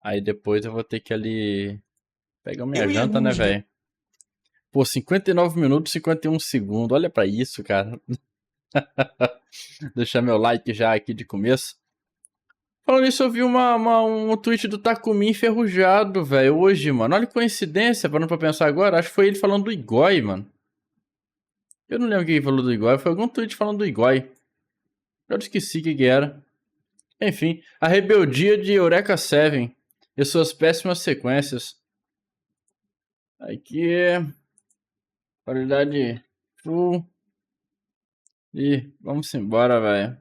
Aí depois eu vou ter que ali pegar minha Eu e janta, né, animes de velho? Pô, 59 minutos e 51 segundos. Olha pra isso, cara. Deixar meu like já aqui de começo. Falando isso, eu vi um tweet do Takumi enferrujado, velho, hoje, mano. Olha que coincidência, parando pra pensar agora. Acho que foi ele falando do Igoi, mano. Eu não lembro quem ele falou do Igoi. Foi algum tweet falando do Igoi. Eu esqueci o que era. Enfim, a rebeldia de Eureka 7 e suas péssimas sequências. Aqui é qualidade full. E vamos embora, velho.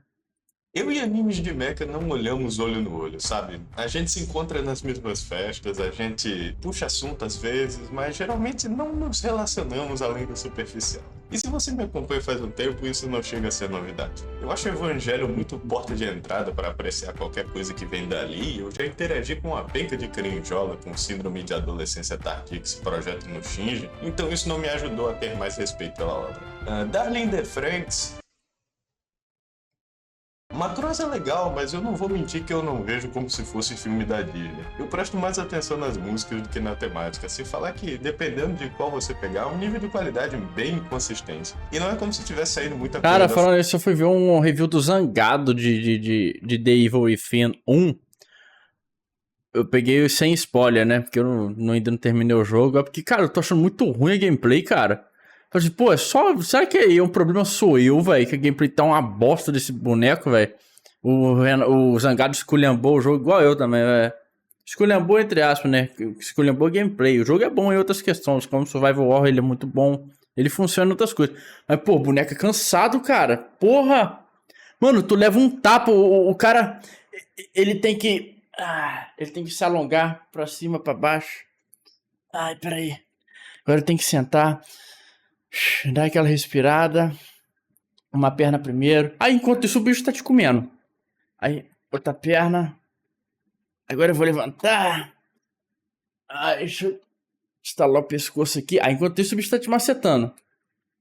Eu e animes de mecha não olhamos olho no olho, sabe? A gente se encontra nas mesmas festas, a gente puxa assunto às vezes, mas geralmente não nos relacionamos além do superficial. E se você me acompanha faz um tempo, isso não chega a ser novidade. Eu acho o Evangelho muito porta de entrada para apreciar qualquer coisa que vem dali. Eu já interagi com uma penca de crinjola com síndrome de adolescência tardia que se projeta no Shinji, então isso não me ajudou a ter mais respeito pela obra. Darling the Franxx. Macross é legal, mas eu não vou mentir que eu não vejo como se fosse filme da Disney. Eu presto mais atenção nas músicas do que na temática, sem falar que, dependendo de qual você pegar, o nível de qualidade é bem inconsistente. E não é como se tivesse saído muita coisa Cara, da... falando isso, eu fui ver um review do Zangado de The Evil Within 1. Eu peguei sem spoiler, né? Porque eu ainda não terminei o jogo. É porque, cara, eu tô achando muito ruim a gameplay, cara. Eu falei, pô, é só. Será que aí um problema sou eu, velho? Que a gameplay tá uma bosta desse boneco, velho? O Zangado esculhambou o jogo igual eu também, velho. Esculhambou entre aspas, né? Esculhambou a gameplay. O jogo é bom em outras questões, como Survival Horror, ele é muito bom. Ele funciona em outras coisas. Mas, pô, o boneco é cansado, cara. Porra! Mano, tu leva um tapa, o cara. Ele tem que. Ele tem que se alongar pra cima, pra baixo. Ai, peraí. Agora tem que sentar. Dar aquela respirada. Uma perna primeiro. Aí, enquanto isso, o bicho tá te comendo. Aí, outra perna. Agora eu vou levantar. Ai, deixa eu estalar o pescoço aqui. Aí, enquanto isso, o bicho tá te macetando.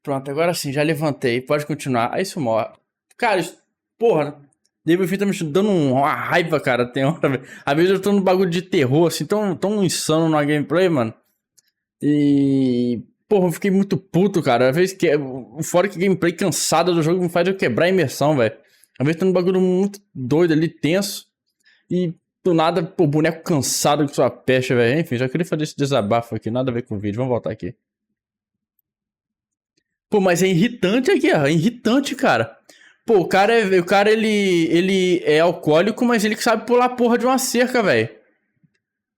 Pronto, agora sim, já levantei. Pode continuar. Aí isso morre. Cara, isso, porra. David Fim tá me dando uma raiva, cara. Tem hora, velho. Às vezes eu tô no bagulho de terror, assim, tão insano na gameplay, mano. E. Porra, eu fiquei muito puto, cara. Às vezes que. Fora que a gameplay cansada do jogo me faz eu quebrar a imersão, velho. Às vezes tá num bagulho muito doido ali, tenso. E do nada, pô, boneco cansado com sua pecha, velho. Enfim, já queria fazer esse desabafo aqui. Nada a ver com o vídeo. Vamos voltar aqui. Pô, mas é irritante a guerra. É irritante, cara. Pô, o cara ele é alcoólico, mas ele sabe pular a porra de uma cerca, velho.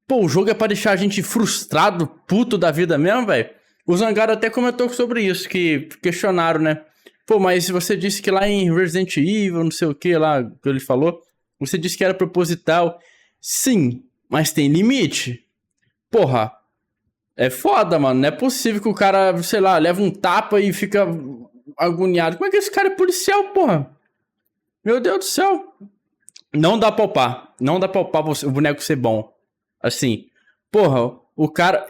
Pô, o jogo é pra deixar a gente frustrado, puto da vida mesmo, velho. O Zangaro até comentou sobre isso, que questionaram, né? Pô, mas você disse que lá em Resident Evil, não sei o que lá, que ele falou, você disse que era proposital. Sim, mas tem limite. Porra, é foda, mano. Não é possível que o cara, sei lá, leva um tapa e fica agoniado. Como é que esse cara é policial, porra? Meu Deus do céu. Não dá pra upar. Não dá pra upar o boneco ser bom. Assim, porra, o cara.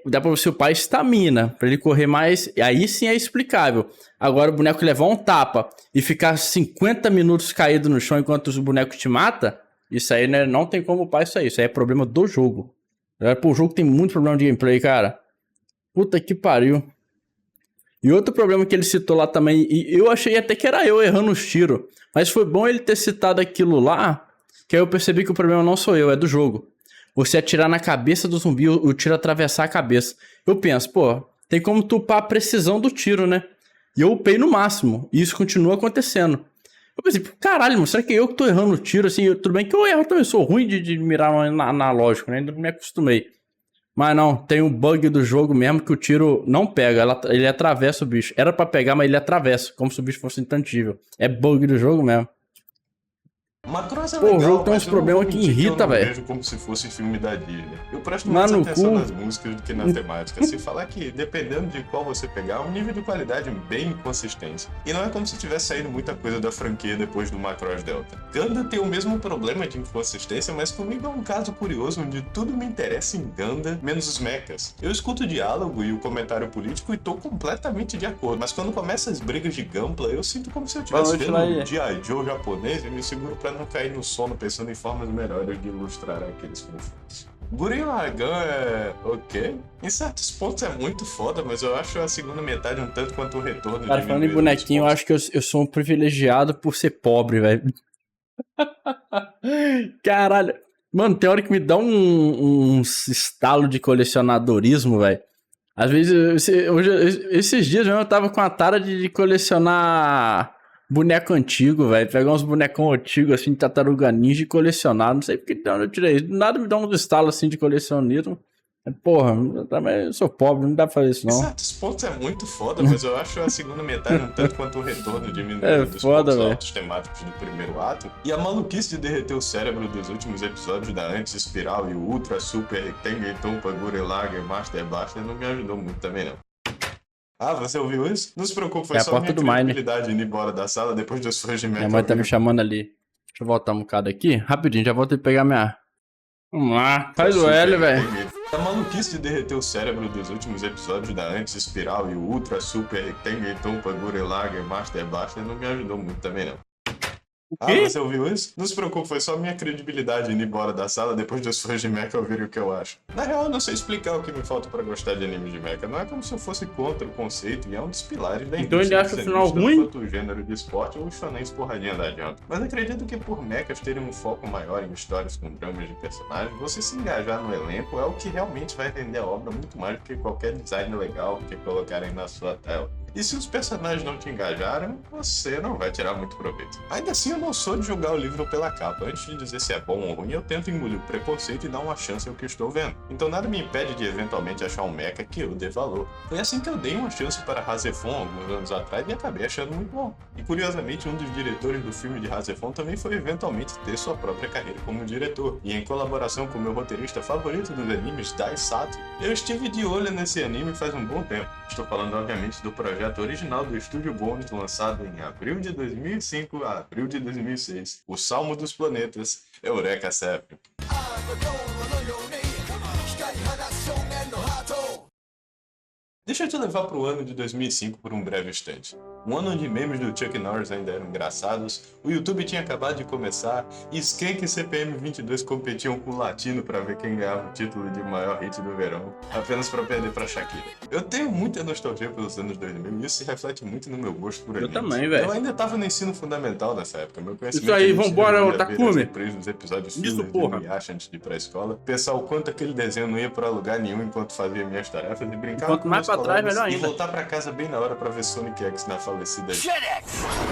Dá pra você upar estamina, pra ele correr mais. Aí sim é explicável. Agora o boneco levar um tapa e ficar 50 minutos caído no chão enquanto o boneco te mata, isso aí, né, não tem como upar isso aí. Isso aí é problema do jogo. Pô, o jogo tem muito problema de gameplay, cara. Puta que pariu. E outro problema que ele citou lá também, e eu achei até que era eu errando os tiros. Mas foi bom ele ter citado aquilo lá, que aí eu percebi que o problema não sou eu, é do jogo. Você atirar na cabeça do zumbi, o tiro atravessar a cabeça. Eu penso, pô, tem como tu upar a precisão do tiro, né? E eu upei no máximo, e isso continua acontecendo. Eu pensei, caralho, mano, será que eu que tô errando o tiro? Assim, tudo bem que eu erro também, sou ruim de mirar no analógico, né? Ainda não me acostumei. Mas não, tem um bug do jogo mesmo que o tiro não pega, ele atravessa o bicho. Era pra pegar, mas ele atravessa, como se o bicho fosse intangível. É bug do jogo mesmo. Macross é Pô, o jogo legal, tem uns mas eu não vou problemas que mentir que eu irrita, não velho. vejo como se fosse filme da Disney. Eu presto mais Mano, no atenção cu. nas músicas do que na temática, sem falar que, dependendo de qual você pegar, o nível de qualidade é bem inconsistente. E não é como se tivesse saído muita coisa da franquia depois do Macross Delta. Ganda tem o mesmo problema de inconsistência, mas comigo é um caso curioso onde tudo me interessa em Ganda, menos os mechas. Eu escuto o diálogo e o comentário político e tô completamente de acordo, mas quando começa as brigas de Gunpla, eu sinto como se eu estivesse vendo um G.I. Joe japonês e me seguro pra não cair no sono pensando em formas melhores de ilustrar aqueles conflitos. Gurren Lagann é ok. Em certos pontos é muito foda, mas eu acho a segunda metade um tanto quanto o retorno. Cara, falando em bonequinho, eu acho que eu sou um privilegiado por ser pobre, velho. Caralho. Mano, tem hora que me dá um estalo de colecionadorismo, velho. Às vezes, esses dias mesmo eu tava com a tara de colecionar boneco antigo, velho. Pegar uns bonecão antigos, assim, de Tartaruga Ninja e colecionar. Não sei porque de onde eu tirei isso. Do nada me dá uns estalos, assim, de colecionismo. Porra, eu também sou pobre, não dá pra fazer isso, não. Em certos pontos é muito foda, mas eu acho a segunda metade um tanto quanto o retorno diminuído É dos foda, pontos velho. altos temáticos do primeiro ato. E a maluquice de derreter o cérebro dos últimos episódios da Anti-Espiral e o Ultra Super Tengen Toppa Gurren Lagann Master Blaster não me ajudou muito também, não. Ah, você ouviu isso? Não se preocupe, foi É a só porta minha do Mine. credibilidade indo embora da sala depois dos fãs de Minha mãe tá me chamando ali. Deixa eu voltar um bocado aqui. Rapidinho, já voltei a pegar minha... Vamos lá, faz o L, velho. A maluquice de derreter o cérebro dos últimos episódios da Anti-Espiral e o Ultra Super Tengen Toppa Gurren Lagann Master Blaster não me ajudou muito também, não. Ah, você ouviu isso? Não se preocupe, foi só minha credibilidade indo embora da sala depois dos fãs de mecha ouvirem o que eu acho. Na real, eu não sei explicar o que me falta pra gostar de anime de mecha. Não é como se eu fosse contra o conceito e é um dos pilares da Então indústria ele acha o dos final animes, ruim? tanto quanto o gênero de esporte ou os shonens porradinha da jump. Mas acredito que por mechas terem um foco maior em histórias com dramas de personagens, você se engajar no elenco é o que realmente vai vender a obra muito mais do que qualquer design legal que colocarem na sua tela. E se os personagens não te engajaram, você não vai tirar muito proveito. Ainda assim, eu não sou de julgar o livro pela capa. Antes de dizer se é bom ou ruim, eu tento engolir o preconceito e dar uma chance ao que estou vendo. Então nada me impede de eventualmente achar um mecha que eu dê valor. Foi assim que eu dei uma chance para Hazefon alguns anos atrás e acabei achando muito bom. E curiosamente, um dos diretores do filme de Hazefon também foi eventualmente ter sua própria carreira como diretor. E em colaboração com o meu roteirista favorito dos animes, Dai Sato, eu estive de olho nesse anime faz um bom tempo. Estou falando, obviamente, do projeto original do Estúdio Bones, lançado em abril de 2005 a abril de 2006, O Salmo dos Planetas, Eureka 7. Deixa eu te levar para o ano de 2005 por um breve instante. Um ano onde memes do Chuck Norris ainda eram engraçados, o YouTube tinha acabado de começar e Skank e CPM 22 competiam com o Latino para ver quem ganhava o título de maior hit do verão, apenas para perder para Shakira. Eu tenho muita nostalgia pelos anos 2000 e isso se reflete muito no meu gosto por animes. Eu também, velho. Eu ainda estava no ensino fundamental nessa época, meu conhecimento... Isso aí, vambora, Takumi. Dos episódios Isso, fillers de porra. Inuyasha antes de ir pra escola, pensar o quanto aquele desenho não ia pra lugar nenhum enquanto fazia minhas tarefas e brincar Quanto com mais meus pra trás, colegas melhor e ainda. voltar pra casa bem na hora pra ver Sonic X na falecida.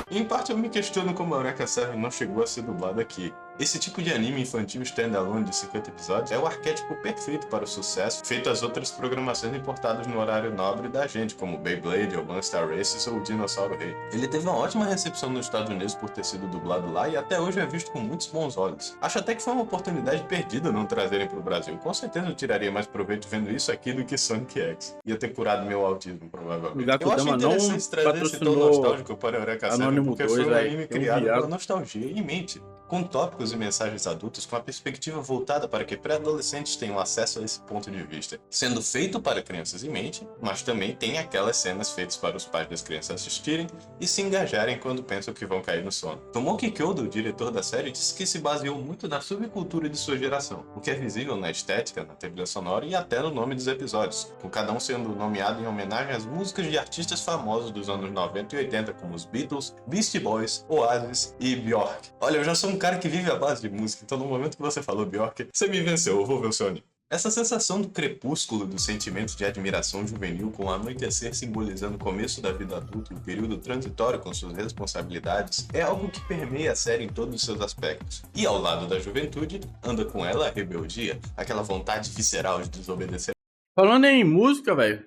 E em parte eu me questiono como a Eureka 7 não chegou a ser dublada aqui. Esse tipo de anime infantil standalone de 50 episódios é o arquétipo perfeito para o sucesso, feito às outras programações importadas no horário nobre da gente, como Beyblade, ou Monster Races ou Dinossauro Rei. Ele teve uma ótima recepção nos Estados Unidos por ter sido dublado lá e até hoje é visto com muitos bons olhos. Acho até que foi uma oportunidade perdida não trazerem para o Brasil. Com certeza eu tiraria mais proveito vendo isso aqui do que Sonic X. Ia ter curado meu autismo, provavelmente. Eu acho interessante trazer esse tom nostálgico para a Eureka 7 porque foi um anime criado pela nostalgia em mente, com tópicos e mensagens adultas com a perspectiva voltada para que pré-adolescentes tenham acesso a esse ponto de vista, sendo feito para crianças em mente, mas também tem aquelas cenas feitas para os pais das crianças assistirem e se engajarem quando pensam que vão cair no sono. Tomoki Kyodo, o diretor da série, disse que se baseou muito na subcultura de sua geração, o que é visível na estética, na trilha sonora e até no nome dos episódios, com cada um sendo nomeado em homenagem às músicas de artistas famosos dos anos 90 e 80, como os Beatles, Beastie Boys, Oasis e Bjork. Olha, eu já sou um cara que vive a base de música, então no momento que você falou Bjork, você me venceu, eu vou ver o seu anime. Essa sensação do crepúsculo do sentimento de admiração juvenil com o anoitecer simbolizando o começo da vida adulta e o período transitório com suas responsabilidades é algo que permeia a série em todos os seus aspectos. E ao lado da juventude, anda com ela a rebeldia, aquela vontade visceral de desobedecer. Falando em música, velho,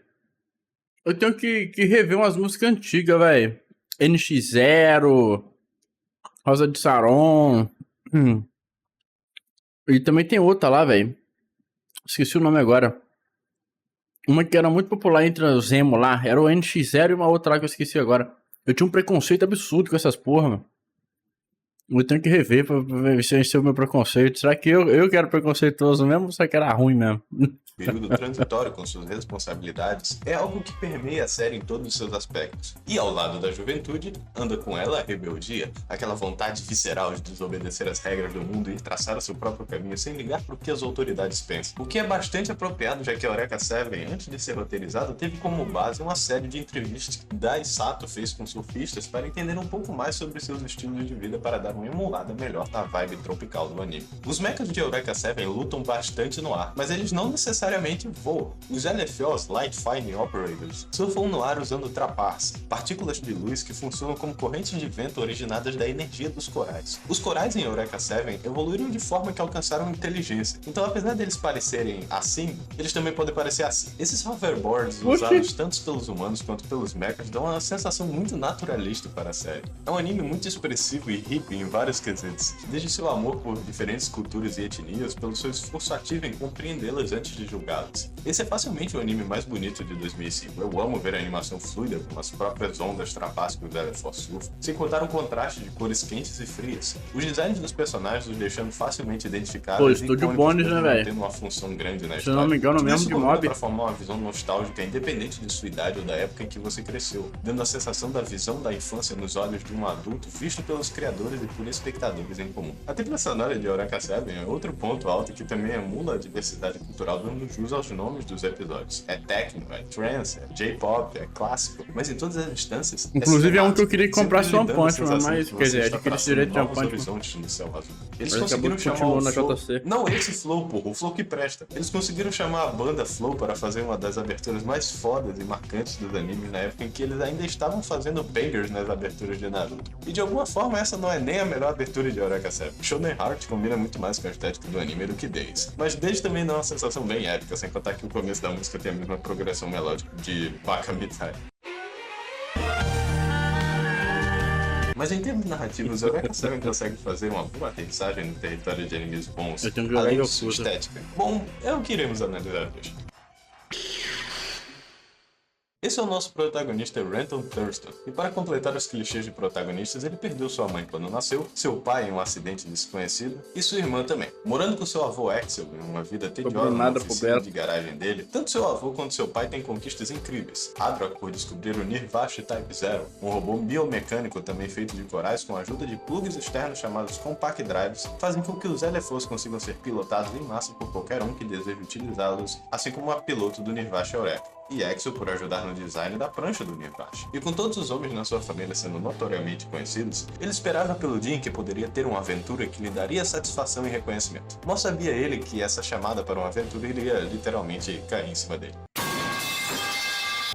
eu tenho que rever umas músicas antigas, velho. NX0, Rosa de Saron. E também tem outra lá, velho. Esqueci o nome agora. Uma que era muito popular entre os emo lá. Era o NX0 e uma outra lá que eu esqueci agora. Eu tinha um preconceito absurdo com essas porra, mano. Eu tenho que rever pra vencer o meu preconceito. Será que eu que era preconceituoso mesmo ou será que era ruim mesmo? Período transitório com suas responsabilidades é algo que permeia a série em todos os seus aspectos. E ao lado da juventude, anda com ela a rebeldia, aquela vontade visceral de desobedecer as regras do mundo e traçar o seu próprio caminho sem ligar para o que as autoridades pensam. O que é bastante apropriado, já que a Eureka Seven, antes de ser roteirizada, teve como base uma série de entrevistas que Dai Sato fez com surfistas para entender um pouco mais sobre seus estilos de vida para dar uma emulada melhor na vibe tropical do anime. Os mechas de Eureka Seven lutam bastante no ar, mas eles não necessariamente voam. Os LFOs, Light Fine Operators, surfam no ar usando trapars, partículas de luz que funcionam como correntes de vento originadas da energia dos corais. Os corais em Eureka Seven evoluíram de forma que alcançaram inteligência, então apesar deles parecerem assim, eles também podem parecer assim. Esses hoverboards usados tanto pelos humanos quanto pelos mechas dão uma sensação muito naturalista para a série. É um anime muito expressivo e hippie em vários quesitos, desde seu amor por diferentes culturas e etnias, pelo seu esforço ativo em compreendê-las antes de julgá-las. Esse é facilmente o anime mais bonito de 2005. Eu amo ver a animação fluida com as próprias ondas trapaças que o LFO surfa, sem contar um contraste de cores quentes e frias. Os designs dos personagens os deixando facilmente identificáveis. Pô, estúdio Bones, né, velho? Tendo uma função grande na história. Se eu não me engano, mesmo de mob. Para formar uma visão nostálgica, independente de sua idade ou da época em que você cresceu, dando a sensação da visão da infância nos olhos de um adulto visto pelos criadores e por espectadores em comum. A trilha sonora de Eureka Seven é outro ponto alto que também emula a diversidade cultural dando jus aos nomes dos episódios. É techno, é trance, é J-pop, é clássico, mas em todas as instâncias. Inclusive é um que eu queria que comprasse One Punch, mas quer dizer, adquirir esse direito de One Punch. Eles conseguiram chamar o Flow... Não esse Flow, porra, o Flow que presta. Eles conseguiram chamar a banda Flow para fazer uma das aberturas mais fodas e marcantes dos animes na época em que eles ainda estavam fazendo bangers nas aberturas de Naruto. E de alguma forma essa não é nem a melhor abertura de Eureka Seven. Shonen Heart combina muito mais com a estética do anime do que Days. Mas Days também dá uma sensação bem épica, sem contar que o começo da música tem a mesma progressão melódica de Baka Mitai. Mas em termos narrativos, Eureka Seven consegue fazer uma boa aterrissagem no território de animes bons, além de sua estética. Bom, é o que iremos analisar hoje. Esse é o nosso protagonista Renton Thurston, e para completar os clichês de protagonistas, ele perdeu sua mãe quando nasceu, seu pai em um acidente desconhecido, e sua irmã também. Morando com seu avô Axel em uma vida tediosa na oficina de garagem dele, tanto seu avô quanto seu pai têm conquistas incríveis. Adrock por descobrir o Nirvash Type Zero, um robô biomecânico também feito de corais com a ajuda de plugs externos chamados Compact Drives, fazem com que os LFOs consigam ser pilotados em massa por qualquer um que deseje utilizá-los, assim como a piloto do Nirvash Eureka. E Axel por ajudar no design da prancha do Nirvash. E com todos os homens na sua família sendo notoriamente conhecidos, ele esperava pelo dia em que poderia ter uma aventura que lhe daria satisfação e reconhecimento. Mal sabia ele que essa chamada para uma aventura iria literalmente cair em cima dele.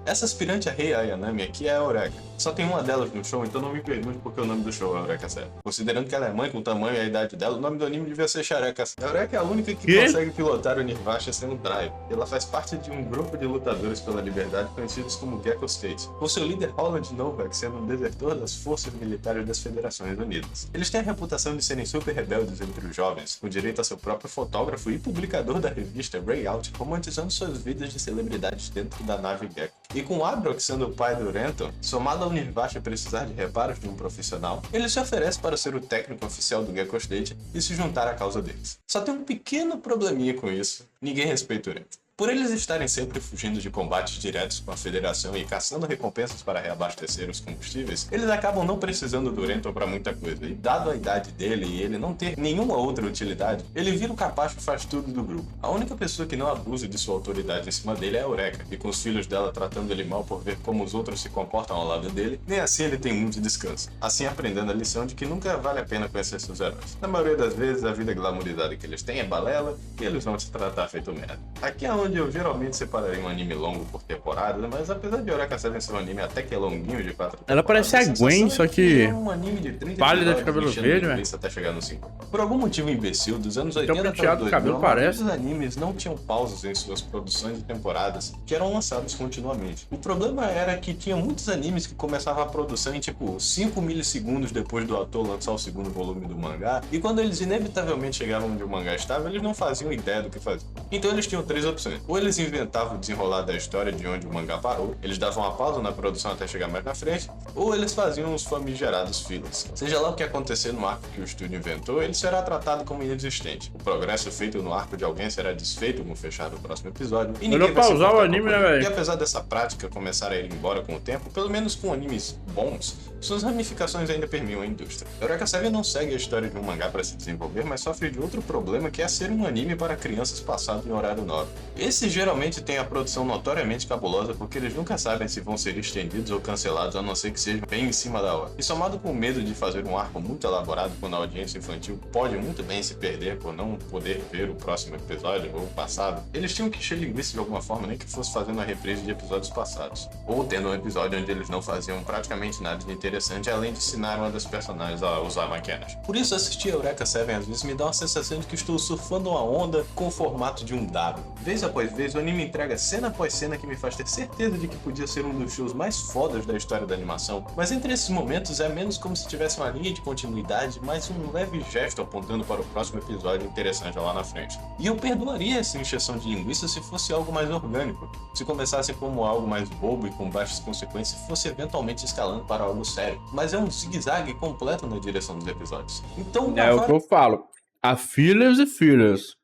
Essa aspirante a Rei Ayanami aqui é a Eureka. Só tem uma delas no show, então não me pergunte porque o nome do show é Eureka Seven. Considerando que ela é mãe com o tamanho e a idade dela, o nome do anime devia ser Shareka. A Eureka é a única que consegue pilotar o Nirvash sendo drive. Ela faz parte de um grupo de lutadores pela liberdade conhecidos como Gecko State, com seu líder Holland Novak sendo um desertor das forças militares das Federações Unidas. Eles têm a reputação de serem super rebeldes entre os jovens, com direito a seu próprio fotógrafo e publicador da revista Ray Out, romantizando suas vidas de celebridades dentro da nave Gecko. E com Adrock sendo o pai do Renton, somado ao Nirvash precisar de reparos de um profissional, ele se oferece para ser o técnico oficial do Gecko State e se juntar à causa deles. Só tem um pequeno probleminha com isso: ninguém respeita o Renton. Por eles estarem sempre fugindo de combates diretos com a Federação e caçando recompensas para reabastecer os combustíveis, eles acabam não precisando do Renton para muita coisa, e dado a idade dele e ele não ter nenhuma outra utilidade, ele vira o capaz que faz tudo do grupo. A única pessoa que não abusa de sua autoridade em cima dele é a Eureka, e com os filhos dela tratando ele mal por ver como os outros se comportam ao lado dele, nem assim ele tem muito descanso, assim aprendendo a lição de que nunca vale a pena conhecer seus heróis. Na maioria das vezes, a vida glamourizada que eles têm é balela, e eles vão se tratar feito merda. Aqui é onde eu geralmente separaria um anime longo por temporada, mas apesar de Eureka Seven ser um anime até que é longuinho de 4 temporadas, ela parece a Gwen, só que é um anime de 30 pálida de cabelo verde, velho. Até chegar no 5. Por algum motivo imbecil, dos anos Então, 80 penteado para do cabelo 2000, parece. os animes não tinham pausas em suas produções e temporadas, que eram lançados continuamente. O problema era que tinha muitos animes que começavam a produção em tipo 5 milissegundos depois do autor lançar o segundo volume do mangá, e quando eles inevitavelmente chegavam onde o mangá estava, eles não faziam ideia do que fazer. Então eles tinham 3 opções: Ou eles inventavam o desenrolar da história de onde o mangá parou, eles davam uma pausa na produção até chegar mais na frente, ou eles faziam os famigerados fillers. Seja lá o que acontecer no arco que o estúdio inventou, ele será tratado como inexistente. O progresso feito no arco de alguém será desfeito no fechar do próximo episódio, e ninguém vai se pausar o importar anime, com né, ele. velho? E apesar dessa prática começar a ir embora com o tempo, pelo menos com animes bons, suas ramificações ainda permeiam a indústria. Eureka Seven não segue a história de um mangá para se desenvolver, mas sofre de outro problema, que é ser um anime para crianças passado em horário nobre. Esses geralmente têm a produção notoriamente cabulosa, porque eles nunca sabem se vão ser estendidos ou cancelados, a não ser que seja bem em cima da hora. E somado com o medo de fazer um arco muito elaborado quando a audiência infantil pode muito bem se perder por não poder ver o próximo episódio ou o passado, eles tinham que encher linguiça de alguma forma, nem que fosse fazendo a reprise de episódios passados. Ou tendo um episódio onde eles não faziam praticamente nada de interessante, além de ensinar uma das personagens a usar maquiagem. Por isso, assistir a Eureka Seven às vezes me dá uma sensação de que estou surfando uma onda com o formato de um dado. Vez após vez, o anime entrega cena após cena que me faz ter certeza de que podia ser um dos shows mais fodas da história da animação, mas entre esses momentos é menos como se tivesse uma linha de continuidade, mais um leve gesto apontando para o próximo episódio interessante lá na frente. E eu perdoaria essa encheção de linguiça se fosse algo mais orgânico, se começasse como algo mais bobo e com baixas consequências e fosse eventualmente escalando para algo sério, mas é um zigue-zague completo na direção dos episódios. Então, É o que eu falo. Há fillers e fillers.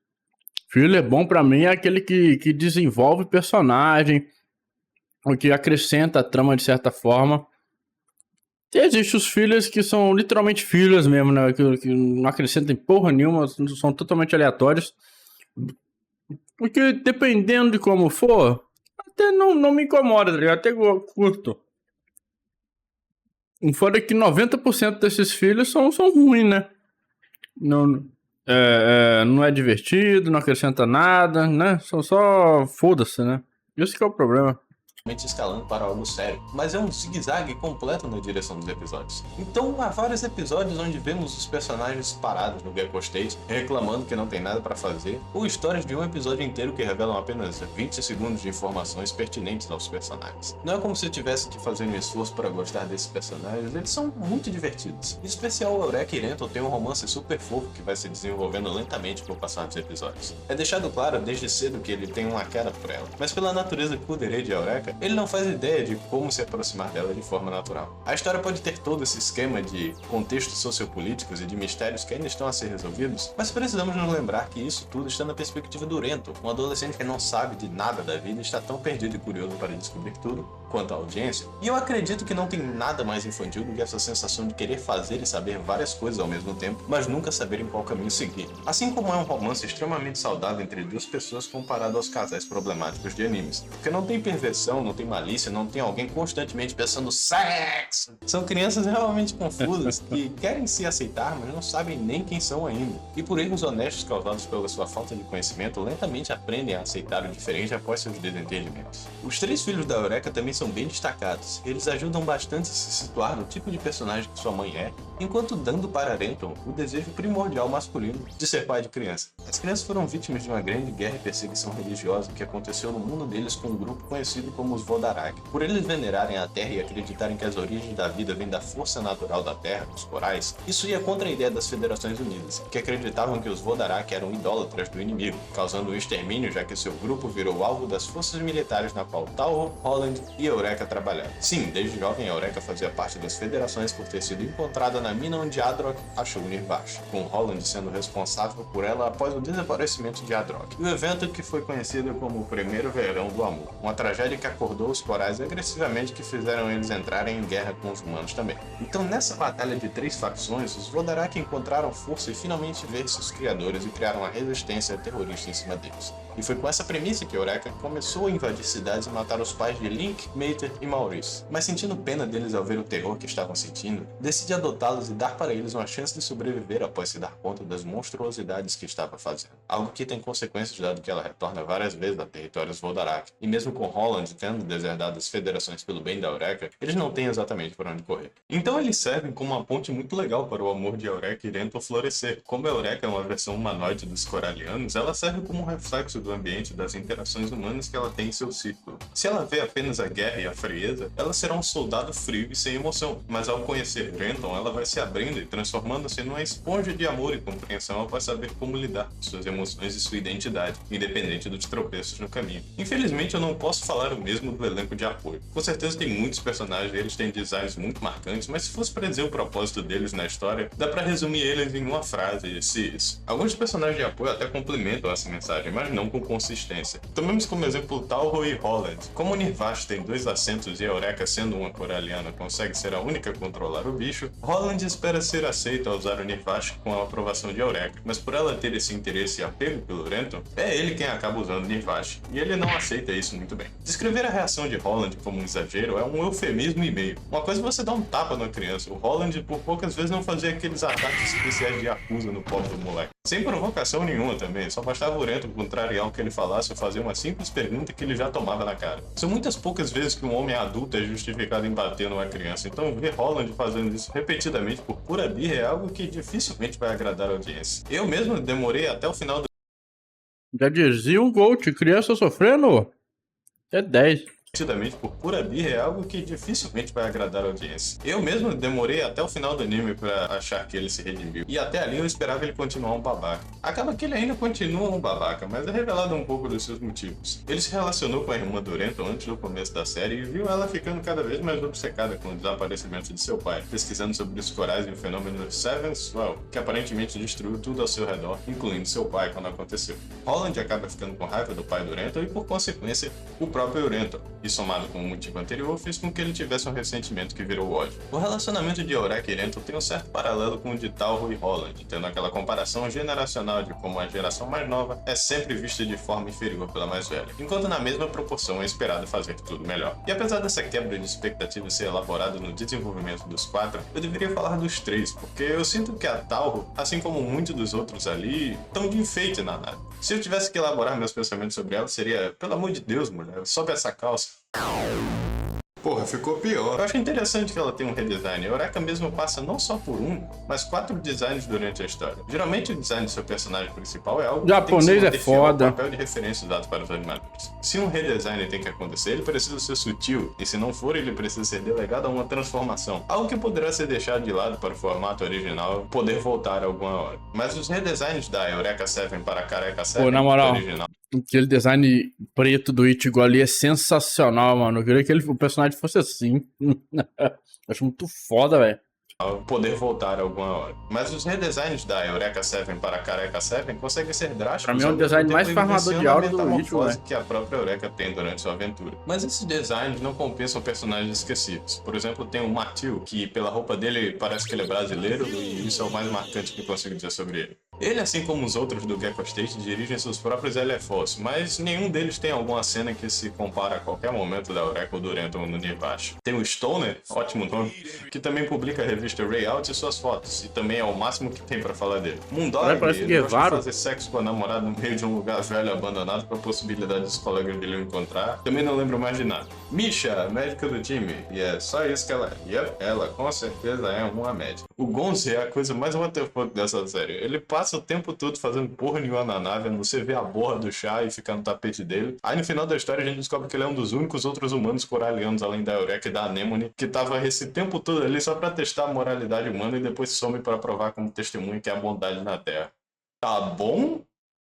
Filler bom pra mim é aquele que desenvolve personagem, o que acrescenta a trama de certa forma. E existem os fillers que são literalmente fillers mesmo, né? Que não acrescentam porra nenhuma, são totalmente aleatórios. Porque dependendo de como for, até não me incomoda, tá ligado? Até curto. O foda é que 90% desses fillers são ruins, né? Não é divertido, não acrescenta nada, né? São só foda-se, né? Isso que é o problema. Escalando para algo sério, mas é um zigue-zague completo na direção dos episódios. Então há vários episódios onde vemos os personagens parados no Gecko State, reclamando que não tem nada para fazer, ou histórias de um episódio inteiro que revelam apenas 20 segundos de informações pertinentes aos personagens. Não é como se eu tivesse que fazer um esforço para gostar desses personagens, eles são muito divertidos. Em especial, Eureka e Rento tem um romance super fofo que vai se desenvolvendo lentamente com o passar dos episódios. É deixado claro desde cedo que ele tem uma queda por ela, mas pela natureza kudere de Eureka, ele não faz ideia de como se aproximar dela de forma natural. A história pode ter todo esse esquema de contextos sociopolíticos e de mistérios que ainda estão a ser resolvidos, mas precisamos nos lembrar que isso tudo está na perspectiva do Rento, um adolescente que não sabe de nada da vida e está tão perdido e curioso para descobrir tudo quanto a audiência. E eu acredito que não tem nada mais infantil do que essa sensação de querer fazer e saber várias coisas ao mesmo tempo, mas nunca saber em qual caminho seguir. Assim como é um romance extremamente saudável entre duas pessoas comparado aos casais problemáticos de animes, porque não tem perversão, não tem malícia, não tem alguém constantemente pensando sexo. São crianças realmente confusas que querem se aceitar, mas não sabem nem quem são ainda. E por erros honestos causados pela sua falta de conhecimento, lentamente aprendem a aceitar o diferente após seus desentendimentos. Os três filhos da Eureka também são bem destacados. Eles ajudam bastante a se situar no tipo de personagem que sua mãe é, enquanto dando para Renton o desejo primordial masculino de ser pai de criança. As crianças foram vítimas de uma grande guerra e perseguição religiosa que aconteceu no mundo deles com um grupo conhecido como os Vodarak. Por eles venerarem a Terra e acreditarem que as origens da vida vêm da força natural da Terra, dos corais, isso ia contra a ideia das Federações Unidas, que acreditavam que os Vodarak eram idólatras do inimigo, causando o extermínio já que seu grupo virou alvo das forças militares na qual Tauro, Holland e Eureka trabalharam. Sim, desde jovem Eureka fazia parte das federações por ter sido encontrada na mina onde Adrock achou Nirvash, com Holland sendo responsável por ela após o desaparecimento de Adrock. O evento que foi conhecido como o Primeiro Verão do Amor, uma tragédia que acordou os corais agressivamente que fizeram eles entrarem em guerra com os humanos também. Então nessa batalha de três facções, os Vodarak encontraram força e finalmente vencem seus criadores e criaram uma resistência terrorista em cima deles. E foi com essa premissa que Eureka começou a invadir cidades e matar os pais de Link, Mater e Maurice. Mas sentindo pena deles ao ver o terror que estavam sentindo, decide adotá-los e dar para eles uma chance de sobreviver após se dar conta das monstruosidades que estava fazendo. Algo que tem consequências dado que ela retorna várias vezes a territórios Vodarak. E mesmo com Holland tendo deserdado as federações pelo bem da Eureka, eles não têm exatamente por onde correr. Então eles servem como uma ponte muito legal para o amor de Eureka e Rento florescer. Como a Eureka é uma versão humanoide dos coralianos, ela serve como um reflexo do ambiente e das interações humanas que ela tem em seu círculo. Se ela vê apenas a guerra guerra e a frieza, ela será um soldado frio e sem emoção. Mas ao conhecer Renton, ela vai se abrindo e transformando-se numa esponja de amor e compreensão após saber como lidar com suas emoções e sua identidade, independente dos tropeços no caminho. Infelizmente, eu não posso falar o mesmo do elenco de apoio. Com certeza tem muitos personagens, eles têm designs muito marcantes, mas se fosse para dizer o propósito deles na história, dá para resumir eles em uma frase, Cis. Alguns personagens de apoio até complementam essa mensagem, mas não com consistência. Tomemos como exemplo Talho e Holland. Como Nirvash tem 2 acentos e Eureka, sendo uma coraliana, consegue ser a única a controlar o bicho, Holland espera ser aceita ao usar o Nirvash com a aprovação de Eureka, mas por ela ter esse interesse e apego pelo Renton, é ele quem acaba usando o Nirvash, e ele não aceita isso muito bem. Descrever a reação de Holland como um exagero é um eufemismo e meio. Uma coisa é você dar um tapa na criança, o Holland por poucas vezes não fazia aqueles ataques especiais de Yakuza no pobre do moleque. Sem provocação nenhuma também, só bastava o Renton contrariar o que ele falasse ou fazer uma simples pergunta que ele já tomava na cara. São muitas poucas vezes que um homem adulto é justificado em bater numa criança, então ver Holland fazendo isso repetidamente por pura birra é algo que dificilmente vai agradar a audiência. Eu mesmo demorei até o final do... Já dizia um Gold, criança sofrendo? É 10. Repetidamente por pura birra é algo que dificilmente vai agradar a audiência. Eu mesmo demorei até o final do anime pra achar que ele se redimiu, e até ali eu esperava ele continuar um babaca. Acaba que ele ainda continua um babaca, mas é revelado um pouco dos seus motivos. Ele se relacionou com a irmã do Renton antes do começo da série e viu ela ficando cada vez mais obcecada com o desaparecimento de seu pai, pesquisando sobre os corais e o fenômeno Seventh Swell, que aparentemente destruiu tudo ao seu redor, incluindo seu pai quando aconteceu. Holland acaba ficando com raiva do pai do Renton e, por consequência, o próprio Renton. E somado com o motivo anterior, fez com que ele tivesse um ressentimento que virou ódio. O relacionamento de Eureka e Renton tem um certo paralelo com o de Talho e Holland, tendo aquela comparação generacional de como a geração mais nova é sempre vista de forma inferior pela mais velha, enquanto na mesma proporção é esperado fazer tudo melhor. E apesar dessa quebra de expectativa ser elaborada no desenvolvimento dos 4, eu deveria falar dos 3, porque eu sinto que a Talho, assim como muitos dos outros ali, estão de enfeite na nave. Se eu tivesse que elaborar meus pensamentos sobre ela, seria, pelo amor de Deus, mulher, sobe essa calça. Porra, ficou pior. Eu acho interessante que ela tem um redesign. A Eureka mesmo passa não só por um, mas 4 designs durante a história. Geralmente o design do seu personagem principal é algo japonês que tem que se é manter fiel ao foda. papel de referência dado para os animadores. Se um redesign tem que acontecer, ele precisa ser sutil, e se não for, ele precisa ser delegado a uma transformação. Algo que poderá ser deixado de lado para o formato original poder voltar alguma hora. Mas os redesigns da Eureka 7 para a Careca 7 na moral, original, aquele design preto do Ichigo ali é sensacional, mano. Eu queria que o personagem fosse assim. Acho muito foda, velho. poder voltar alguma hora. Mas os redesigns da Eureka 7 para a Careca 7 conseguem ser drásticos. Pra mim é um design mais farmador de áudio do Ichigo, né? Que a própria Eureka tem durante sua aventura. Mas esses designs não compensam personagens esquecidos. Por exemplo, tem o Matil, que pela roupa dele parece que ele é brasileiro, e isso é o mais marcante que eu consigo dizer sobre ele. Ele, assim como os outros do Gekko State, dirigem seus próprios LFOs, mas nenhum deles tem alguma cena que se compara a qualquer momento da Eureka ou do Renton no Nirvash. Tem o Stoner, ótimo nome, que também publica a revista Rayout e suas fotos, e também é o máximo que tem pra falar dele. Mundog, parece ele gosta de Guevara. fazer sexo com a namorada no meio de um lugar velho abandonado com a possibilidade dos colegas dele o encontrar. Também não lembro mais de nada. Misha, a médica do time, e é só isso que ela é. Yep, ela com certeza é uma médica. O Gonzi é a coisa mais WTF dessa série. Ele passa o tempo todo fazendo porra nenhuma na nave, você vê a borra do chá e fica no tapete dele. Aí no final da história a gente descobre que ele é um dos únicos outros humanos coralianos, além da Eureka e da Anemone, que tava esse tempo todo ali só pra testar a moralidade humana e depois some pra provar como testemunha que há bondade na Terra. Tá bom?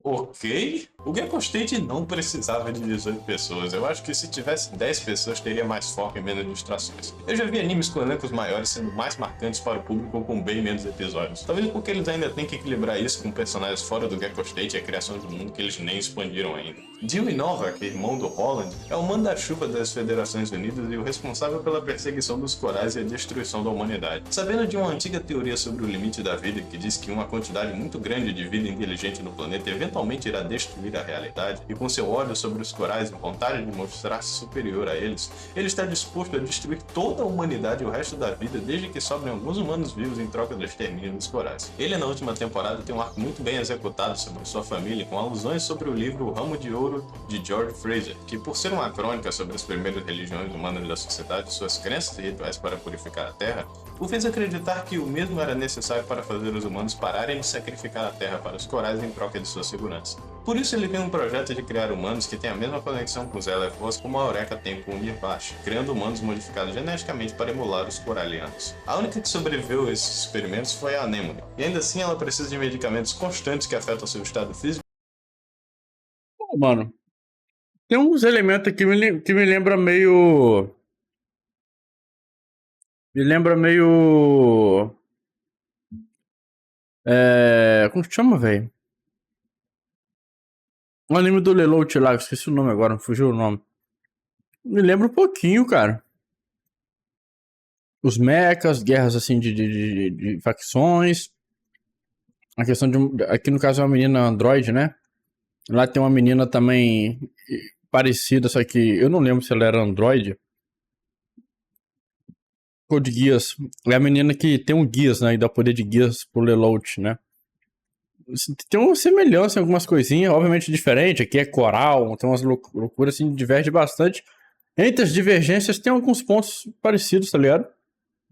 Ok. O Gekko State não precisava de 18 pessoas. Eu acho que se tivesse 10 pessoas teria mais foco e menos distrações. Eu já vi animes com elencos maiores sendo mais marcantes para o público com bem menos episódios. Talvez porque eles ainda têm que equilibrar isso com personagens fora do Gekko State e a criação de um mundo que eles nem expandiram ainda. Dewey Novak, irmão do Holland, é o manda-chuva das Federações Unidas e o responsável pela perseguição dos corais e a destruição da humanidade. Sabendo de uma antiga teoria sobre o limite da vida que diz que uma quantidade muito grande de vida inteligente no planeta eventualmente irá destruir a realidade, e com seu ódio sobre os corais e vontade de mostrar-se superior a eles, ele está disposto a destruir toda a humanidade e o resto da vida desde que sobrem alguns humanos vivos em troca do extermínio dos corais. Ele na última temporada tem um arco muito bem executado sobre sua família, com alusões sobre o livro O Ramo de Ouro de George Fraser, que por ser uma crônica sobre as primeiras religiões humanas da sociedade e suas crenças e rituais para purificar a Terra, o fez acreditar que o mesmo era necessário para fazer os humanos pararem de sacrificar a Terra para os corais em troca de sua segurança. Por isso ele tem um projeto de criar humanos que têm a mesma conexão com os Elephos como a Eureka tem com o Nirvash, criando humanos modificados geneticamente para emular os coralianos. A única que sobreviveu a esses experimentos foi a Anemone, e ainda assim ela precisa de medicamentos constantes que afetam seu estado físico. Pô, mano, tem uns elementos aqui que me lembra meio... Me lembra meio... Como que chama, velho? O anime do Lelouch lá, esqueci o nome agora, não fugiu o nome. Me lembra um pouquinho, cara. Os mechas, guerras assim de facções. A questão de... Aqui no caso é uma menina android, né? Lá tem uma menina também parecida, só que eu não lembro se ela era android. Code Geass. É a menina que tem um Geass, né? E dá poder de Geass pro Lelouch, né? Tem uma semelhança em algumas coisinhas, obviamente diferente. Aqui é coral, tem umas loucuras assim, diverge bastante. Entre as divergências tem alguns pontos parecidos, tá ligado?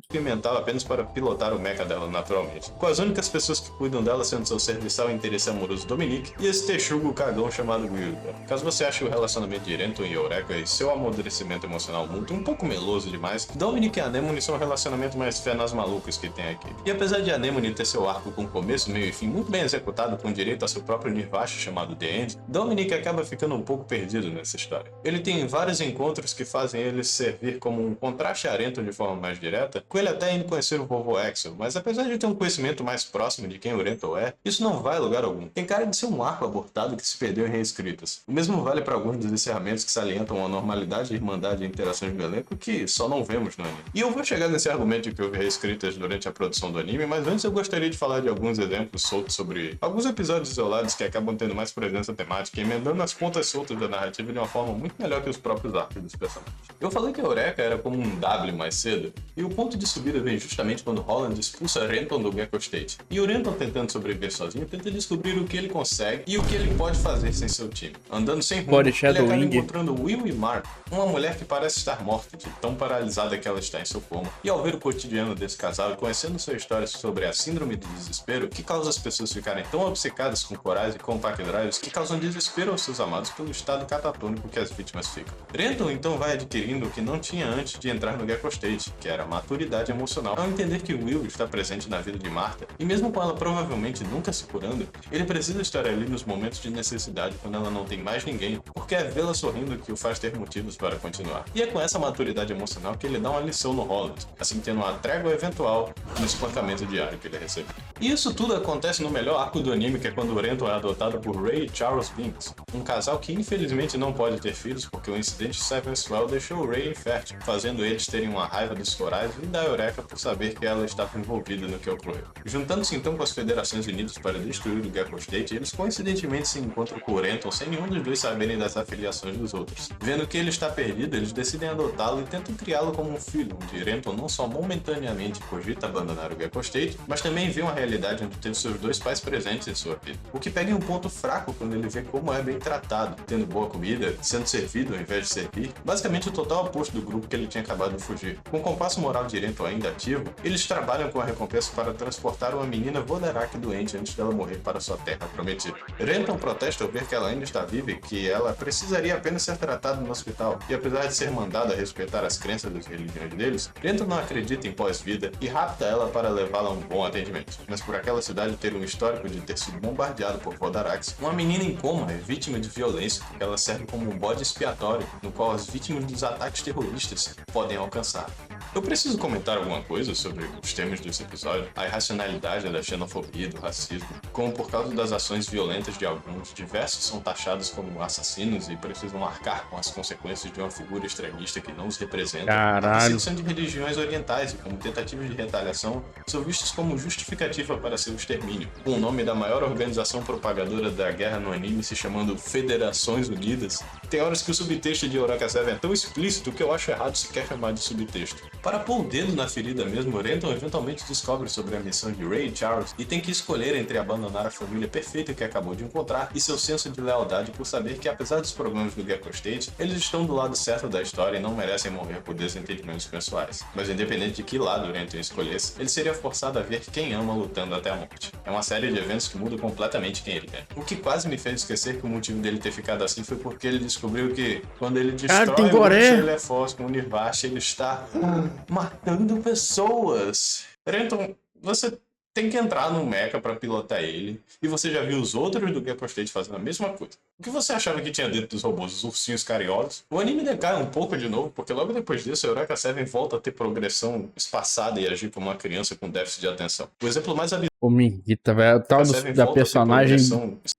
Experimental apenas para pilotar o mecha dela naturalmente, com as únicas pessoas que cuidam dela sendo seu serviçal e interesse amoroso Dominique e esse texugo cagão chamado Wilbur. Caso você ache o relacionamento de Renton e Eureka e seu amadurecimento emocional mútuo um pouco meloso demais, Dominique e Anemone são o relacionamento mais fé nas malucas que tem aqui. E apesar de Anemone ter seu arco com começo, meio e fim muito bem executado com direito a seu próprio Nirvash chamado The End, Dominique acaba ficando um pouco perdido nessa história. Ele tem vários encontros que fazem ele servir como um contraste a Renton de forma mais direta, com ele até indo conhecer o vovô Axel, mas apesar de ter um conhecimento mais próximo de quem o Renton é, isso não vai a lugar algum. Tem cara de ser um arco abortado que se perdeu em reescritas. O mesmo vale para alguns dos encerramentos que salientam a normalidade e irmandade e interações do elenco que só não vemos no anime. E eu vou chegar nesse argumento de que houve reescritas durante a produção do anime, mas antes eu gostaria de falar de alguns exemplos soltos sobre alguns episódios isolados que acabam tendo mais presença temática e emendando as pontas soltas da narrativa de uma forma muito melhor que os próprios arcos dos personagens. Eu falei que a Eureka era como um W mais cedo, e o ponto de subida vem justamente quando Holland expulsa Renton do Gecko State. E o Renton, tentando sobreviver sozinho, tenta descobrir o que ele consegue e o que ele pode fazer sem seu time. Andando sem rumo, ele acaba encontrando Will e Mark, uma mulher que parece estar morta, de tão paralisada que ela está em seu coma. E ao ver o cotidiano desse casal e conhecendo sua história sobre a síndrome do desespero, que causa as pessoas ficarem tão obcecadas com corais e compact drives que causam desespero aos seus amados pelo estado catatônico que as vítimas ficam. Renton então vai adquirindo o que não tinha antes de entrar no Gecko State, que era a maturidade emocional, ao entender que Will está presente na vida de Martha, e mesmo com ela provavelmente nunca se curando, ele precisa estar ali nos momentos de necessidade quando ela não tem mais ninguém, porque é vê-la sorrindo que o faz ter motivos para continuar. E é com essa maturidade emocional que ele dá uma lição no Holland, assim tendo uma trégua eventual no espancamento diário que ele recebe. E isso tudo acontece no melhor arco do anime, que é quando o Renton é adotado por Ray e Charles Binks, um casal que infelizmente não pode ter filhos porque o incidente Seventhwell deixou o Ray infértil, fazendo eles terem uma raiva dos corais e da Eureka por saber que ela estava envolvida no que ocorreu. Juntando-se então com as Federações Unidas para destruir o Gecko State, eles coincidentemente se encontram com o Renton sem nenhum dos dois saberem das afiliações dos outros. Vendo que ele está perdido, eles decidem adotá-lo e tentam criá-lo como um filho, onde Renton não só momentaneamente cogita abandonar o Gecko State, mas também vê uma realidade onde teve seus dois pais presentes em sua vida. O que pega em um ponto fraco quando ele vê como é bem tratado, tendo boa comida, sendo servido ao invés de servir, basicamente o total oposto do grupo que ele tinha acabado de fugir. Com o compasso moral de Renton ainda ativo, eles trabalham com a recompensa para transportar uma menina Vodarak doente antes dela morrer para sua terra prometida. Renton protesta ao ver que ela ainda está viva e que ela precisaria apenas ser tratada no hospital, e apesar de ser mandada a respeitar as crenças das religiões deles, Renton não acredita em pós-vida e rapta ela para levá-la a um bom atendimento. Mas por aquela cidade ter um histórico de ter sido bombardeado por Vodaraks, uma menina em coma é vítima de violência, porque ela serve como um bode expiatório, no qual as vítimas dos ataques terroristas podem alcançar. Eu preciso comentar alguma coisa sobre os temas desse episódio, a irracionalidade da xenofobia e do racismo, como por causa das ações violentas de alguns, diversos são taxados como assassinos e precisam arcar com as consequências de uma figura extremista que não os representa. Caralho. A perseguição de religiões orientais e como tentativas de retaliação são vistos como justificativa para seu extermínio, com o nome da maior organização propagadora da guerra no anime se chamando Federações Unidas. Tem horas que o subtexto de Eureka 7 é tão explícito que eu acho errado sequer chamar de subtexto. Para pôr o dedo na ferida mesmo, Renton eventualmente descobre sobre a missão de Ray e Charles e tem que escolher entre abandonar a família perfeita que acabou de encontrar e seu senso de lealdade por saber que, apesar dos problemas do Gekko State, eles estão do lado certo da história e não merecem morrer por desentendimentos pessoais. Mas independente de que lado Renton escolhesse, ele seria forçado a ver quem ama lutando até a morte. É uma série de eventos que muda completamente quem ele é. O que quase me fez esquecer que o motivo dele ter ficado assim foi porque ele descobriu que, quando ele destrói o Shelley Force com o Nirvash, ele está matando pessoas. Renton, você tem que entrar no mecha pra pilotar ele, e você já viu os outros do Gekko State fazendo a mesma coisa. O que você achava que tinha dentro dos robôs? Os ursinhos carinhosos? O anime decai um pouco de novo, porque logo depois disso, Eureka 7 volta a ter progressão espaçada e agir como uma criança com déficit de atenção. O exemplo mais Pô, me irrita, velho. O tal da personagem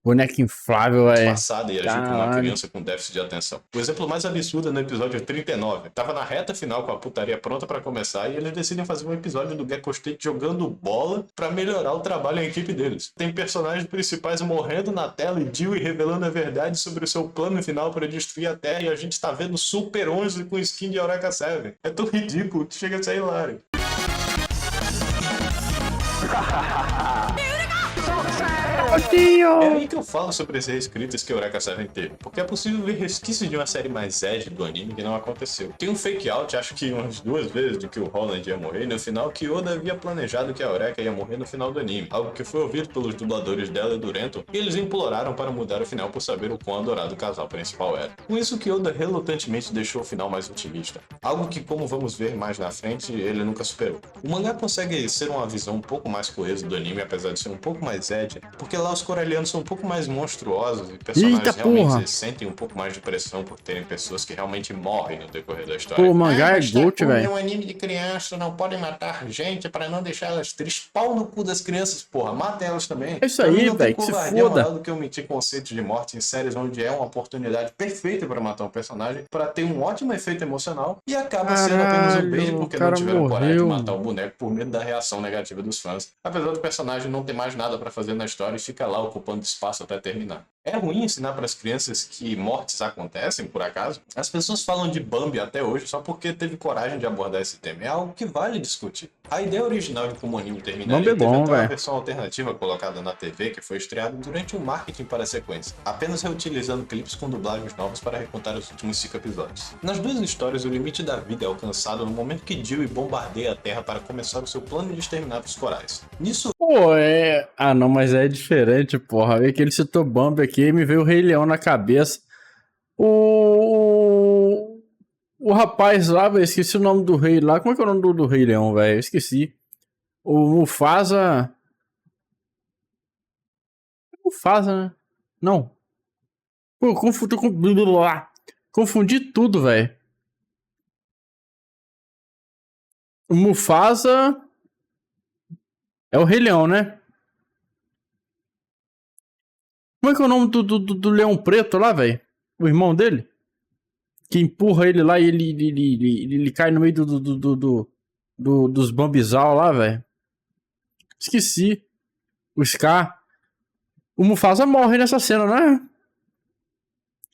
boneca inflável, velho. Passada e agir como uma criança com déficit de atenção. O exemplo mais absurdo é no episódio 39. Tava na reta final com a putaria pronta pra começar e eles decidem fazer um episódio do Gekko State jogando bola pra melhorar o trabalho em equipe deles. Tem personagens principais morrendo na tela e Dewey revelando a verdade sobre o seu plano final pra destruir a Terra e a gente tá vendo Super 11 com skin de Eureka 7. É tão ridículo que chega a ser hilário. É aí que eu falo sobre as reescritas que Eureka 7 teve, porque é possível ver resquícios de uma série mais edgy do anime que não aconteceu. Tem um fake out, acho que umas 2 vezes, de que o Holland ia morrer, e no final que Oda havia planejado que a Eureka ia morrer no final do anime, algo que foi ouvido pelos dubladores dela e do Renton, e eles imploraram para mudar o final por saber o quão adorado o casal principal era. Com isso que Oda relutantemente deixou o final mais otimista, algo que, como vamos ver mais na frente, ele nunca superou. O mangá consegue ser uma visão um pouco mais coesa do anime, apesar de ser um pouco mais edgy, porque lá os corelianos são um pouco mais monstruosos e personagens realmente sentem um pouco mais de pressão por terem pessoas que realmente morrem no decorrer da história. Pô, o mangá é GOAT, velho. É um anime de criança, não podem matar gente para não deixar elas tristes. Pau no cu das crianças, porra, mata elas também. É isso aí, velho, que se foda. Do que omitir conceitos de morte em séries onde é uma oportunidade perfeita para matar um personagem, para ter um ótimo efeito emocional e acaba sendo apenas um beijo porque não tiveram coragem de matar o boneco por medo da reação negativa dos fãs. Apesar do personagem não ter mais nada para fazer na história e fica lá ocupando espaço até terminar. É ruim ensinar para as crianças que mortes acontecem, por acaso? As pessoas falam de Bambi até hoje só porque teve coragem de abordar esse tema. É algo que vale discutir. A ideia original de como o anime terminaria teve até uma versão alternativa colocada na TV que foi estreada durante o marketing para a sequência, apenas reutilizando clipes com dublagens novas para recontar os últimos 5 episódios. Nas duas histórias, o limite da vida é alcançado no momento que Dewey bombardeia a Terra para começar o seu plano de exterminar os corais. Nisso... Pô, é... Ah, não, mas é diferente, porra. É que ele citou Bambi aqui e me veio o Rei Leão na cabeça. O rapaz lá, velho, esqueci o nome do rei lá. Como é que é o nome do Rei Leão, velho? Esqueci. O Mufasa... Mufasa, né? Não. Pô, confundi tudo, velho. O Mufasa... É o Rei Leão, né? Como é que é o nome do Leão Preto lá, velho? O irmão dele? Que empurra ele lá e ele cai no meio dos bambizal lá, velho. Esqueci. O Scar. O Mufasa morre nessa cena, né?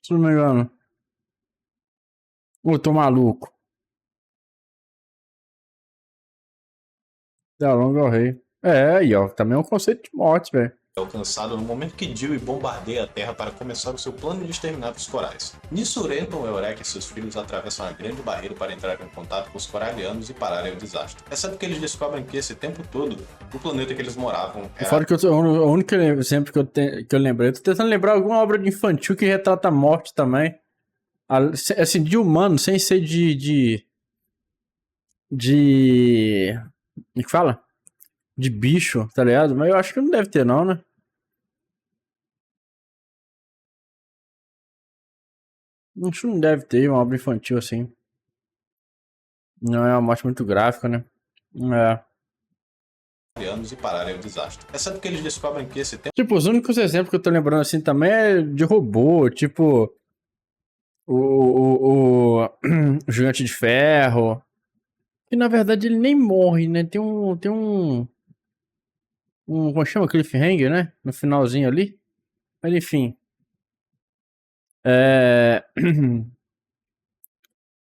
Se não me engano. Ô, tô maluco. Da longa ao rei. É, aí, ó. Também é um conceito de morte, velho. Alcançado no momento que Dewey bombardeia a Terra para começar o seu plano de exterminar os corais. Nisso, Renton, Eureka e seus filhos atravessam a grande barreira para entrar em contato com os coralianos e pararem o desastre. É certo que eles descobrem que esse tempo todo, o planeta que eles moravam era... Fora que o único exemplo que eu lembrei, eu tô tentando lembrar alguma obra de infantil que retrata a morte também. Assim, de humano, sem ser de... Como é que fala? De bicho, tá ligado? Mas eu acho que não deve ter, não, né? Acho que não deve ter uma obra infantil assim. Não é uma morte muito gráfica, né? anos e pararem o desastre. É certo que eles descobrem que esse tempo... Tipo, os únicos exemplos que eu tô lembrando assim também é de robô, tipo... O Gigante de Ferro. Que na verdade ele nem morre, né? Tem um como chama? Cliffhanger, né? No finalzinho ali. Mas enfim.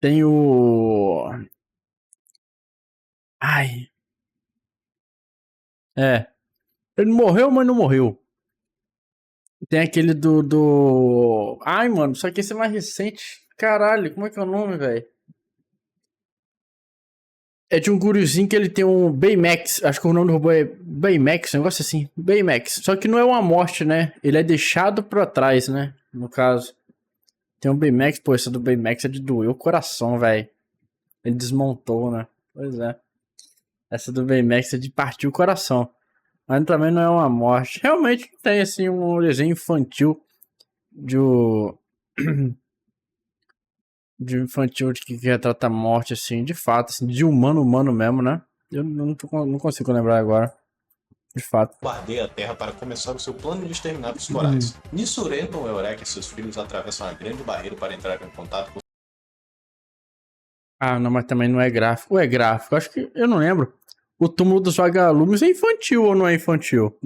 Tem Ai. É. Ele morreu, mas não morreu. Tem aquele do. Ai, mano, só que esse é mais recente. Caralho, como é que é o nome, velho? É de um gurizinho que ele tem um Baymax. Acho que o nome do robô é Baymax, um negócio assim. Baymax. Só que não é uma morte, né? Ele é deixado pra trás, né? No caso. Tem um Baymax, pô, essa do Baymax é de doer o coração, velho. Ele desmontou, né? Pois é. Essa do Baymax é de partir o coração. Mas também não é uma morte. Realmente tem, assim, um desenho infantil de, de infantil de que retrata a morte, assim, de fato, assim, de humano, humano mesmo, né? Eu não consigo lembrar agora, de fato. Bombardeia a Terra para começar o seu plano de exterminar os corais. Nisso, Renton, Eureka e seus filhos atravessam a grande barreira para entrar em contato com... Ah, não, mas também não é gráfico. Ou é gráfico? Acho que, eu não lembro. O túmulo dos vagalumes é infantil ou não é infantil?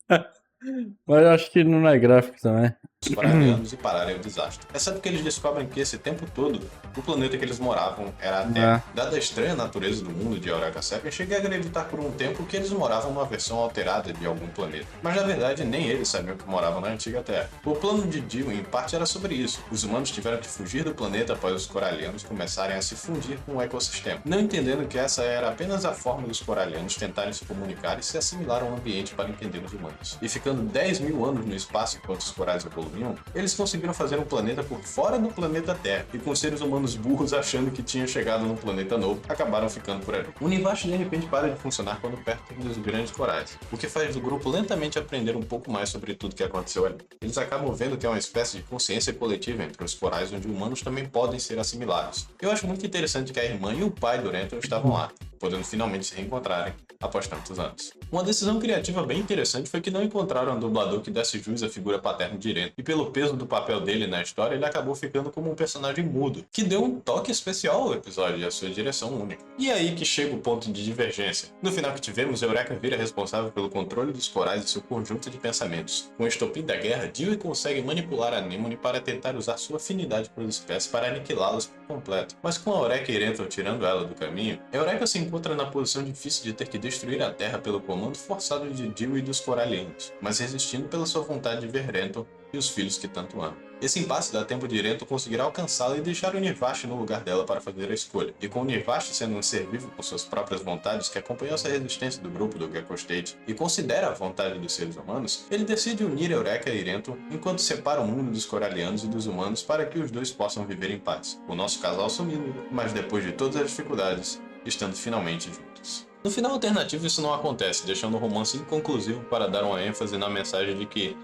Mas eu acho que não é gráfico também. os coralianos e pararem o desastre. É certo que eles descobrem que esse tempo todo, o planeta que eles moravam era a Terra. Dada a estranha natureza do mundo de Eureka 7, cheguei a acreditar por um tempo que eles moravam numa versão alterada de algum planeta. Mas na verdade, nem eles sabiam que moravam na antiga Terra. O plano de Dio, em parte, era sobre isso. Os humanos tiveram que fugir do planeta após os coralianos começarem a se fundir com o ecossistema. Não entendendo que essa era apenas a forma dos coralianos tentarem se comunicar e se assimilar ao ambiente para entender os humanos. E ficando 10 mil anos no espaço enquanto os corais evoluíam, eles conseguiram fazer um planeta por fora do planeta Terra, e com seres humanos burros achando que tinham chegado num planeta novo, acabaram ficando por ali. O universo de repente para de funcionar quando perto dos grandes corais, o que faz o grupo lentamente aprender um pouco mais sobre tudo que aconteceu ali. Eles acabam vendo que é uma espécie de consciência coletiva entre os corais onde humanos também podem ser assimilados. Eu acho muito interessante que a irmã e o pai do Renton estavam lá, podendo finalmente se reencontrarem após tantos anos. Uma decisão criativa bem interessante foi que não encontraram um dublador que desse jus à figura paterna de Renton, e pelo peso do papel dele na história, ele acabou ficando como um personagem mudo, que deu um toque especial ao episódio e a sua direção única. E é aí que chega o ponto de divergência. No final que tivemos, Eureka vira responsável pelo controle dos corais e seu conjunto de pensamentos. Com o estopim da guerra, Dewey consegue manipular a Anemone para tentar usar sua afinidade pelas espécies para aniquilá-las por completo. Mas com a Eureka e Renton tirando ela do caminho, Eureka se encontra na posição difícil de ter que destruir a Terra pelo comando forçado de Dewey e dos coralianos, mas resistindo pela sua vontade de ver Renton e os filhos que tanto ama. Esse impasse dá tempo de Renton conseguir alcançá-la e deixar o Nirvash no lugar dela para fazer a escolha. E com o Nirvash sendo um ser vivo com suas próprias vontades que acompanhou essa resistência do grupo do Gecko State e considera a vontade dos seres humanos, ele decide unir Eureka e Renton enquanto separa o mundo dos coralianos e dos humanos para que os dois possam viver em paz. O nosso casal sumindo, mas depois de todas as dificuldades, estando finalmente juntos. No final alternativo isso não acontece, deixando o romance inconclusivo para dar uma ênfase na mensagem de que,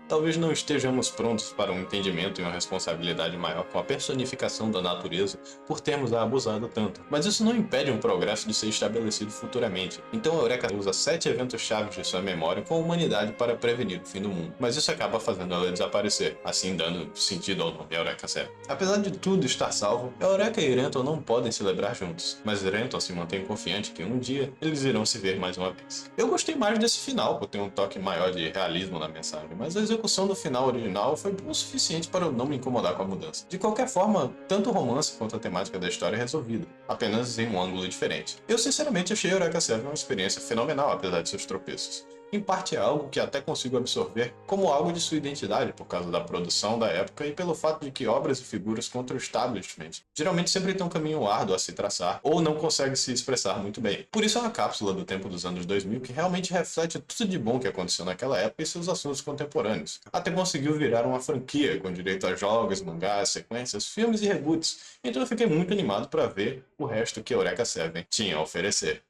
talvez não estejamos prontos para um entendimento e uma responsabilidade maior com a personificação da natureza por termos a abusado tanto. Mas isso não impede um progresso de ser estabelecido futuramente. Então Eureka usa 7 eventos chaves de sua memória com a humanidade para prevenir o fim do mundo. Mas isso acaba fazendo ela desaparecer, assim dando sentido ao nome Eureka 7. Apesar de tudo estar salvo, Eureka e Renton não podem celebrar juntos. Mas Renton se mantém confiante que um dia eles irão se ver mais uma vez. Eu gostei mais desse final, por ter um toque maior de realismo na mensagem, mas a execução do final original foi o suficiente para eu não me incomodar com a mudança. De qualquer forma, tanto o romance quanto a temática da história é resolvida, apenas em um ângulo diferente. Eu sinceramente achei Eureka 7 uma experiência fenomenal, apesar de seus tropeços. Em parte é algo que até consigo absorver como algo de sua identidade por causa da produção da época e pelo fato de que obras e figuras contra o establishment geralmente sempre têm um caminho árduo a se traçar ou não conseguem se expressar muito bem. Por isso é uma cápsula do tempo dos anos 2000 que realmente reflete tudo de bom que aconteceu naquela época e seus assuntos contemporâneos. Até conseguiu virar uma franquia com direito a jogos, mangás, sequências, filmes e reboots, então eu fiquei muito animado para ver o resto que Eureka 7 tinha a oferecer.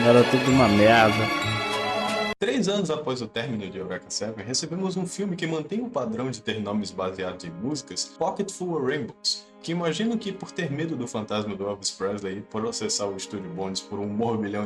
Era tudo uma merda. 3 anos após o término de Eureka 7, recebemos um filme que mantém o padrão de ter nomes baseados em músicas, Pocket Full of Rainbows, que imagino que por ter medo do fantasma do Elvis Presley e processar o estúdio Bonds por $1 bilhão,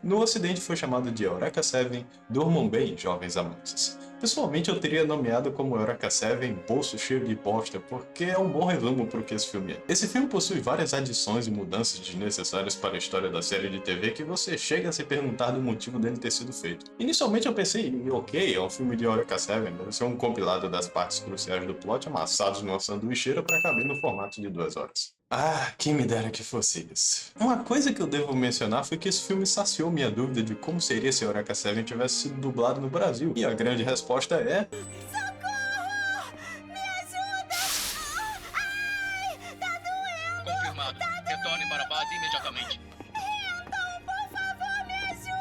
no ocidente foi chamado de Eureka 7, Durmam Bem, Jovens Amantes. Pessoalmente eu teria nomeado como Eureka 7 Bolso Cheio de Bosta, porque é um bom resumo para o que esse filme é. Esse filme possui várias adições e mudanças desnecessárias para a história da série de TV que você chega a se perguntar do motivo dele ter sido feito. Inicialmente eu pensei, ok, é um filme de Eureka 7, deve ser um compilado das partes cruciais do plot amassados numa sanduicheira para caber no formato de 2 horas. Ah, quem me dera que fosse isso. Uma coisa que eu devo mencionar foi que esse filme saciou minha dúvida de como seria se Eureka Seven tivesse sido dublado no Brasil. E a grande resposta é... Socorro! Me ajuda! Ai, tá doendo! Confirmado. Retorne para a base imediatamente. Renton, por favor, me ajuda!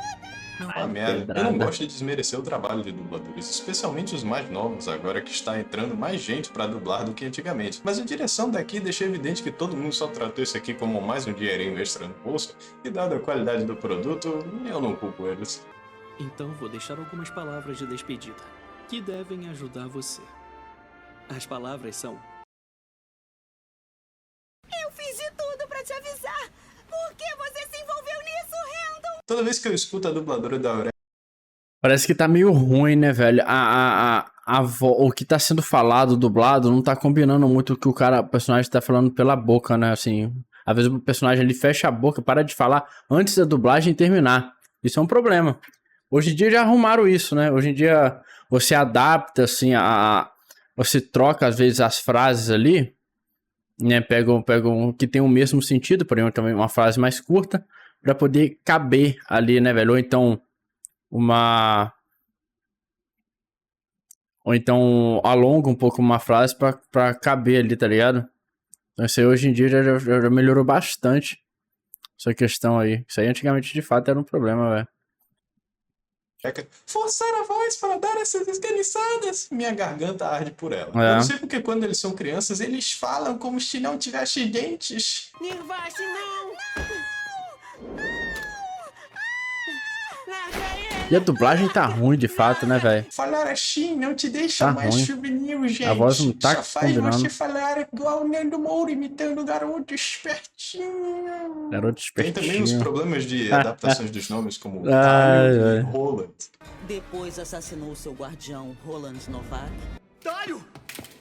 Uma merda. Eu não gosto de desmerecer o trabalho de dubladores, especialmente os mais novos, agora que está entrando mais gente pra dublar do que antigamente. Mas a direção daqui deixa evidente que todo mundo só tratou isso aqui como mais um dinheirinho extra no bolso, e dada a qualidade do produto, eu não culpo eles. Então vou deixar algumas palavras de despedida, que devem ajudar você. As palavras são: Eu fiz de tudo pra te avisar! Por que você se envolveu nisso, Renton? Toda vez que eu escuto a dubladora da Eureka Parece que tá meio ruim, né, velho? O que tá sendo falado, dublado, não tá combinando muito com o o personagem tá falando pela boca, né? Assim, às vezes o personagem ele fecha a boca, para de falar antes da dublagem terminar. Isso é um problema. Hoje em dia já arrumaram isso, né? Hoje em dia você adapta, assim, você troca às vezes as frases ali, né? Pega um que tem o mesmo sentido, porém também uma frase mais curta, pra poder caber ali, né, velho? Ou então alonga um pouco uma frase pra caber ali, tá ligado? Então isso aí hoje em dia já melhorou bastante essa questão aí. Isso aí antigamente de fato era um problema, velho. forçar a voz para dar essas esganiçadas, minha garganta arde por ela. É. Eu não sei porque quando eles são crianças, eles falam como se não tivessem dentes. Nirvash, não! Larga ele! E a dublagem tá ruim de fato, né, velho? Falar assim não te deixa Tá mais ruim. juvenil, gente. A voz não tá Só faz combinando. você falar igual o Nando Moura imitando o garoto espertinho. Garoto Tem também os espertinho. problemas de adaptações dos nomes, como Ai, Dario ai. e Roland. Depois assassinou seu guardião, Roland Novak. Dálio!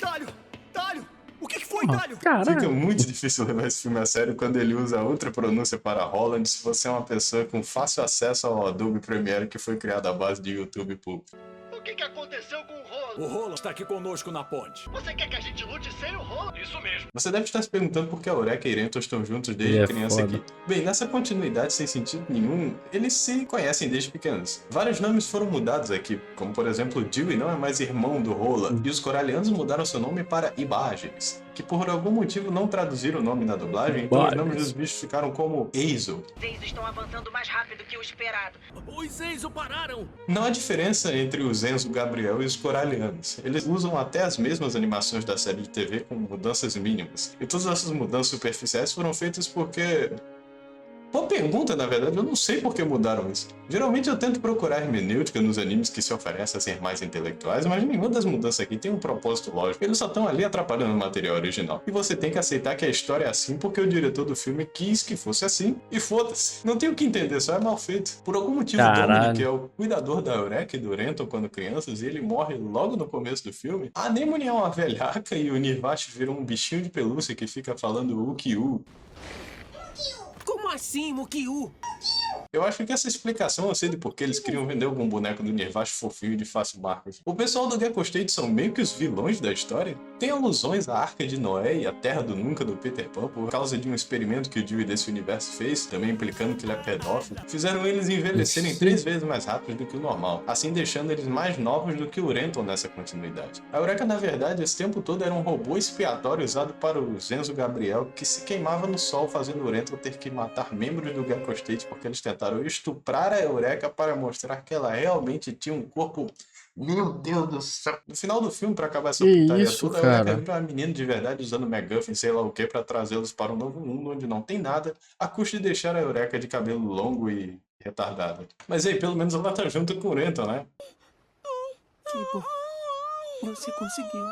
Dálio! Dálio! O que foi, Porra, Dálio? Fica caralho. muito difícil levar esse filme a sério quando ele usa outra pronúncia para Roland se você é uma pessoa com fácil acesso ao Adobe Premiere que foi criado à base de YouTube Pulp. O que aconteceu com o Roland? O Roland está aqui conosco na ponte. Você quer que a gente lute sem o Roland? Isso mesmo. Você deve estar se perguntando por que a Eureka e Renton estão juntos desde É criança foda. aqui. Bem, nessa continuidade sem sentido nenhum, eles se conhecem desde pequenos. Vários nomes foram mudados aqui, como por exemplo, Dewey não é mais irmão do Roland, e os coralianos mudaram seu nome para Ibages, que por algum motivo não traduziram o nome na dublagem, então os nomes dos bichos ficaram como Eizo. Vocês estão avançando mais rápido que o esperado. Os Enzo pararam! Não há diferença entre os Enzo Gabriel e os coralianos. Eles usam até as mesmas animações da série de TV com mudanças mínimas. E todas essas mudanças superficiais foram feitas porque... Boa pergunta, na verdade, eu não sei por que mudaram isso. Geralmente eu tento procurar hermenêutica nos animes que se oferecem a ser mais intelectuais, mas nenhuma das mudanças aqui tem um propósito lógico. Eles só estão ali atrapalhando o material original. E você tem que aceitar que a história é assim porque o diretor do filme quis que fosse assim, e foda-se. Não tem o que entender, só é mal feito. Por algum motivo, o Caralho. Dominic é o cuidador da Eureka e do Renton quando crianças, e ele morre logo no começo do filme. A Anemone é uma velhaca e o Nirvash vira um bichinho de pelúcia que fica falando uki-u. Como assim, Mukyu? Eu acho que essa explicação eu sei de por que eles queriam vender algum boneco do Nirvash fofinho de face marcas. O pessoal do Gecko State são meio que os vilões da história. Tem alusões à Arca de Noé e à Terra do Nunca do Peter Pan por causa de um experimento que o Dewey desse universo fez, também implicando que ele é pedófilo. Fizeram eles envelhecerem 3 vezes mais rápido do que o normal, assim deixando eles mais novos do que o Renton nessa continuidade. A Eureka, na verdade, esse tempo todo era um robô expiatório usado para o Enzo Gabriel, que se queimava no sol fazendo o Renton ter que matar membros do Gecko State porque eles tentaram estuprar a Eureka para mostrar que ela realmente tinha um corpo... Meu Deus do céu. No final do filme, pra acabar essa Que putaria isso, toda, a Eureka cara? vira uma menina de verdade usando MacGuffin, sei lá o que, pra trazê-los para um novo mundo onde não tem nada, a custo de deixar a Eureka de cabelo longo e retardada. Mas aí, pelo menos ela tá junto com o Renton, né? Que bom. Você conseguiu.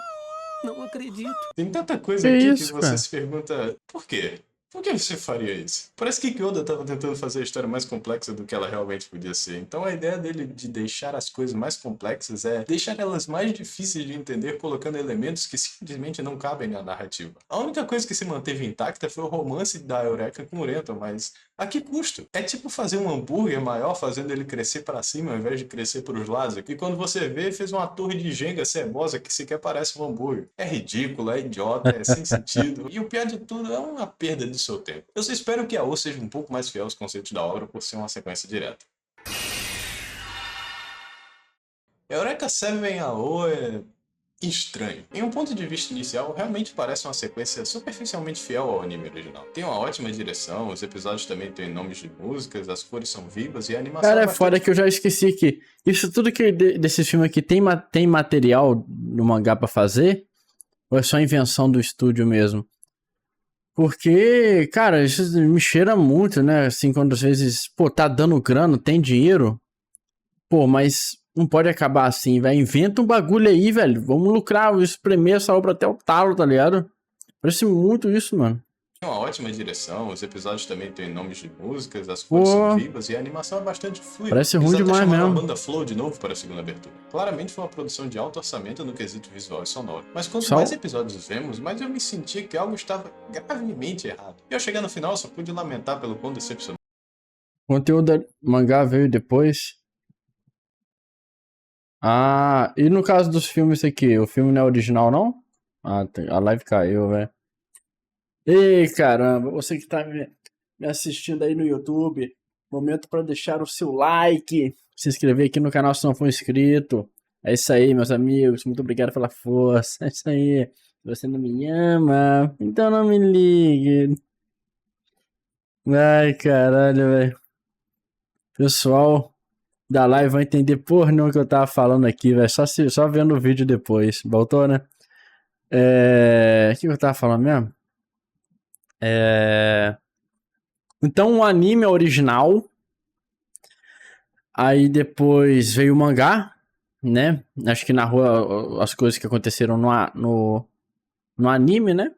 Não acredito. Tem tanta coisa Que aqui isso, que você cara? se pergunta, por quê? Por que você faria isso? Parece que Kyoda estava tentando fazer a história mais complexa do que ela realmente podia ser. Então a ideia dele de deixar as coisas mais complexas é deixar elas mais difíceis de entender, colocando elementos que simplesmente não cabem na narrativa. A única coisa que se manteve intacta foi o romance da Eureka com o Renton, mas a que custo? É tipo fazer um hambúrguer maior, fazendo ele crescer para cima ao invés de crescer para os lados. E quando você vê, fez uma torre de Jenga cebosa que sequer parece um hambúrguer. É ridículo, é idiota, é sem sentido. E o pior de tudo é uma perda de seu tempo. Eu só espero que a O seja um pouco mais fiel aos conceitos da obra por ser uma sequência direta. Eureka 7 AO é estranho. Em um ponto de vista inicial, realmente parece uma sequência superficialmente fiel ao anime original. Tem uma ótima direção, os episódios também têm nomes de músicas, as cores são vivas e a animação Cara, é bastante... foda que eu já esqueci que isso tudo que desse filme aqui tem material no mangá pra fazer? Ou é só invenção do estúdio mesmo? Porque, cara, isso me cheira muito, né? Assim, quando às vezes, pô, tá dando grana, tem dinheiro. Pô, mas não pode acabar assim, velho. Inventa um bagulho aí, velho. Vamos lucrar, espremer essa obra até o talo, tá ligado? Parece muito isso, mano. Tem uma ótima direção, os episódios também têm nomes de músicas, as cores são vivas e a animação é bastante fluida. Parece ruim Eles até demais chamaram mesmo. a banda Flow de novo para a segunda abertura. Claramente foi uma produção de alto orçamento no quesito visual e sonoro. Mas quanto Só- mais episódios vemos, mais eu me sentia que algo estava gravemente errado. E ao chegar no final, só pude lamentar pelo quão decepcionante O conteúdo do mangá veio depois. Ah, e no caso dos filmes aqui, o filme não é original, não? Ah, a live caiu, velho. Ei, caramba, você que tá me assistindo aí no YouTube, momento pra deixar o seu like, se inscrever aqui no canal se não for inscrito. É isso aí, meus amigos, muito obrigado pela força. É isso aí. Se você não me ama, então não me ligue. Ai, caralho, velho. Pessoal da live vai entender porra nenhuma que eu tava falando aqui, velho. Só vendo o vídeo depois. Voltou, né? O que eu tava falando mesmo? Então o anime é original. Aí depois veio o mangá, né? Acho que narrou as coisas que aconteceram no anime, né?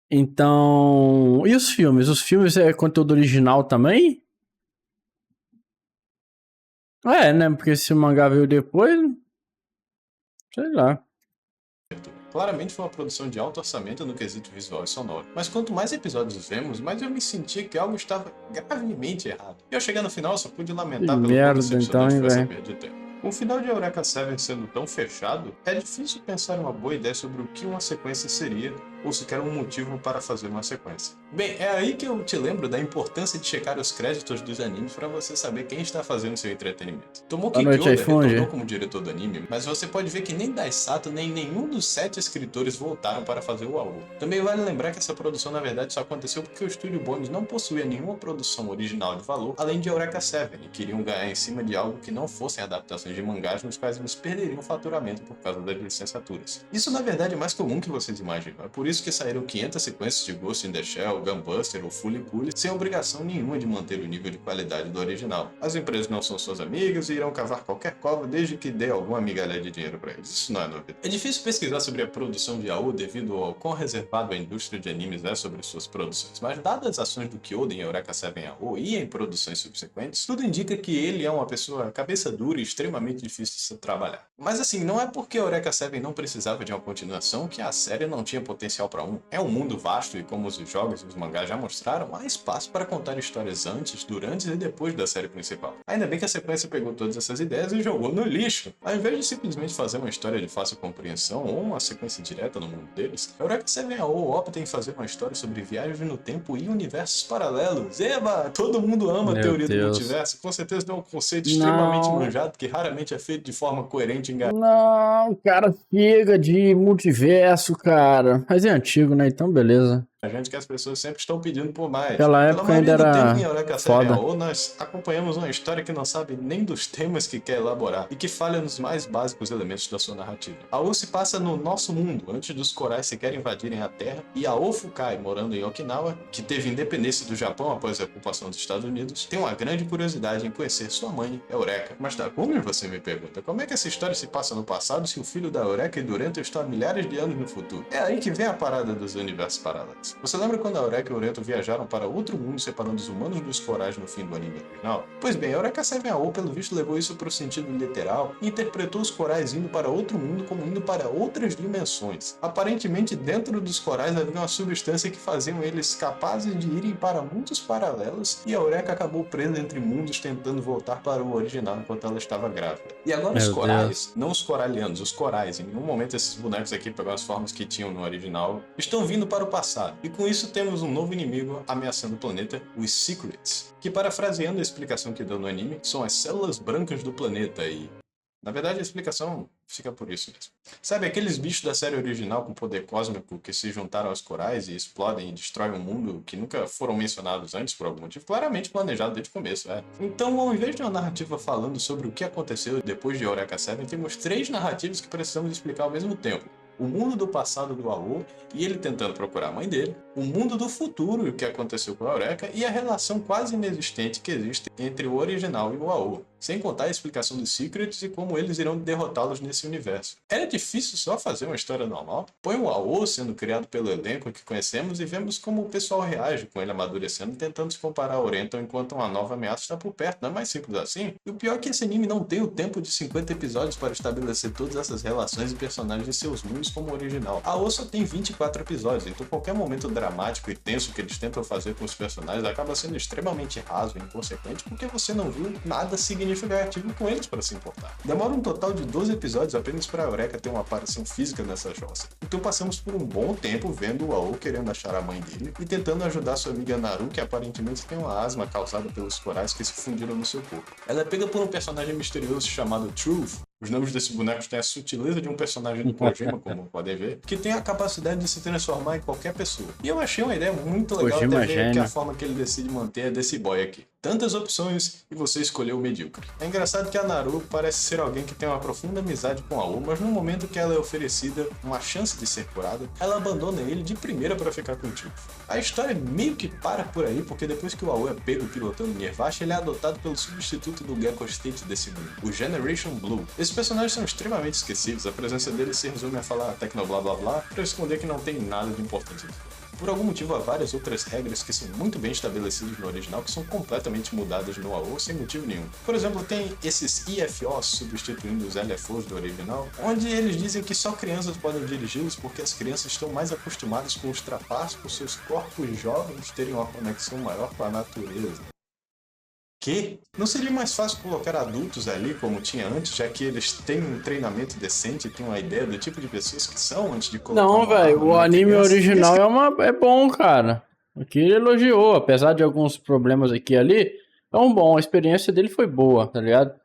Então... E os filmes? Os filmes é conteúdo original também? É, né? Porque se o mangá veio depois... Sei lá. Claramente foi uma produção de alto orçamento no quesito visual e sonoro. Mas quanto mais episódios vemos, mais eu me sentia que algo estava gravemente errado. E ao chegar no final, só pude lamentar Que pelo quão merda, decepcionante então, foi essa hein, perda de tempo. Com o final de Eureka 7 sendo tão fechado, é difícil pensar uma boa ideia sobre o que uma sequência seria, ou sequer um motivo para fazer uma sequência. Bem, é aí que eu te lembro da importância de checar os créditos dos animes para você saber quem está fazendo seu entretenimento. Tomoki Boa noite, Kyoda iPhone. retornou como diretor do anime, mas você pode ver que nem Daisato nem nenhum dos 7 escritores voltaram para fazer o AO. Também vale lembrar que essa produção na verdade só aconteceu porque o estúdio Bones não possuía nenhuma produção original de valor, além de Eureka 7, e queriam ganhar em cima de algo que não fossem adaptações de mangás nos quais eles perderiam faturamento por causa das licenciaturas. Isso na verdade é mais comum que vocês imaginam, é por isso que saíram 500 sequências de Ghost in the Shell, Gunbuster ou Fully Cooley sem obrigação nenhuma de manter o nível de qualidade do original. As empresas não são suas amigas e irão cavar qualquer cova desde que dê alguma migalha de dinheiro para eles. Isso não é novidade. É difícil pesquisar sobre a produção de AO devido ao quão reservado a indústria de animes é sobre suas produções, mas dadas as ações do Kyoda em Eureka 7 AO e em produções subsequentes, tudo indica que ele é uma pessoa cabeça dura e extremamente difícil de se trabalhar. Mas assim, não é porque Eureka 7 não precisava de uma continuação que a série não tinha potencial para um. É um mundo vasto e, como os jogos e os mangás já mostraram, há espaço para contar histórias antes, durante e depois da série principal. Ainda bem que a sequência pegou todas essas ideias e jogou no lixo. Ao invés de simplesmente fazer uma história de fácil compreensão ou uma sequência direta no mundo deles, Eureka 7 AO opta em fazer uma história sobre viagens no tempo e universos paralelos. Eba! Todo mundo ama a Meu teoria do Deus. multiverso. Com certeza é um conceito Não. extremamente manjado que raramente é feito de forma coerente e engajada. Não, cara, chega de multiverso, cara. Mas é antigo, né? Então, beleza. A gente que as pessoas sempre estão pedindo por mais. Naquela época Pela maioria ainda do era tempo em Eureka 7 foda. AO, nós acompanhamos uma história que não sabe nem dos temas que quer elaborar e que falha nos mais básicos elementos da sua narrativa. AO se passa no nosso mundo, antes dos corais sequer invadirem a Terra, e Ao Fukai, morando em Okinawa, que teve independência do Japão após a ocupação dos Estados Unidos, tem uma grande curiosidade em conhecer sua mãe, Eureka. Mas tá, como você me pergunta? Como é que essa história se passa no passado se o filho da Eureka e Durento estão há milhares de anos no futuro? É aí que vem a parada dos universos paralelos. Você lembra quando a Eureka e o Durento viajaram para outro mundo separando os humanos dos corais no fim do anime original? Pois bem, a Eureka 7 AO pelo visto levou isso para o sentido literal e interpretou os corais indo para outro mundo como indo para outras dimensões. Aparentemente dentro dos corais havia uma substância que faziam eles capazes de irem para mundos paralelos e a Eureka acabou presa entre mundos tentando voltar para o original enquanto ela estava grávida. E agora os Meu corais, não os coralianos, os corais, em nenhum momento esses bonecos aqui pegaram as formas que tinham no original, estão vindo para o passado. E com isso temos um novo inimigo ameaçando o planeta, os Secrets, que parafraseando a explicação que deu no anime, são as células brancas do planeta e... Na verdade, a explicação fica por isso mesmo. Sabe, aqueles bichos da série original com poder cósmico que se juntaram aos corais e explodem e destroem um mundo que nunca foram mencionados antes por algum motivo, claramente planejado desde o começo, é. Então, ao invés de uma narrativa falando sobre o que aconteceu depois de Eureka 7, temos 3 narrativas que precisamos explicar ao mesmo tempo. O mundo do passado do AO e ele tentando procurar a mãe dele, o mundo do futuro e o que aconteceu com a Eureka e a relação quase inexistente que existe entre o original e o AO, sem contar a explicação dos Secrets e como eles irão derrotá-los nesse universo. Era difícil só fazer uma história normal? Põe o AO sendo criado pelo elenco que conhecemos e vemos como o pessoal reage com ele amadurecendo, tentando se comparar a Oriental enquanto uma nova ameaça está por perto, não é mais simples assim? E o pior é que esse anime não tem o tempo de 50 episódios para estabelecer todas essas relações e personagens de seus mundos como o original. A AO só tem 24 episódios, então qualquer momento dramático e tenso que eles tentam fazer com os personagens acaba sendo extremamente raso e inconsequente porque você não viu nada significativo com eles para se importar. Demora um total de 12 episódios apenas para a Eureka ter uma aparição física nessa jossa. Então passamos por um bom tempo vendo o AO querendo achar a mãe dele e tentando ajudar sua amiga Naru, que aparentemente tem uma asma causada pelos corais que se fundiram no seu corpo. Ela é pega por um personagem misterioso chamado Truth. Os nomes desses bonecos têm a sutileza de um personagem do Kojima, como podem ver, que tem a capacidade de se transformar em qualquer pessoa. E eu achei uma ideia muito legal Kojima até ver que a gênio. forma que ele decide manter é desse boy aqui. Tantas opções e você escolheu o medíocre. É engraçado que a Naru parece ser alguém que tem uma profunda amizade com a AO, mas no momento que ela é oferecida uma chance de ser curada, ela abandona ele de primeira para ficar com o tio. A história meio que para por aí, porque depois que o AO é pego pilotando Nirvash, ele é adotado pelo substituto do Gekko State desse mundo, o Generation Blue. Esses personagens são extremamente esquecidos, a presença deles se resume a falar tecno blá blá blá para esconder que não tem nada de importante. Por algum motivo, há várias outras regras que são muito bem estabelecidas no original que são completamente mudadas no AO sem motivo nenhum. Por exemplo, tem esses IFOs substituindo os LFOs do original, onde eles dizem que só crianças podem dirigi-los porque as crianças estão mais acostumadas com os trapaços, por seus corpos jovens terem uma conexão maior com a natureza. Que? Não seria mais fácil colocar adultos ali como tinha antes, já que eles têm um treinamento decente e têm uma ideia do tipo de pessoas que são antes de colocar Não, uma velho, arma o numa anime criança? original é bom, cara. Aqui ele elogiou, apesar de alguns problemas aqui e ali, é um bom, a experiência dele foi boa, tá ligado?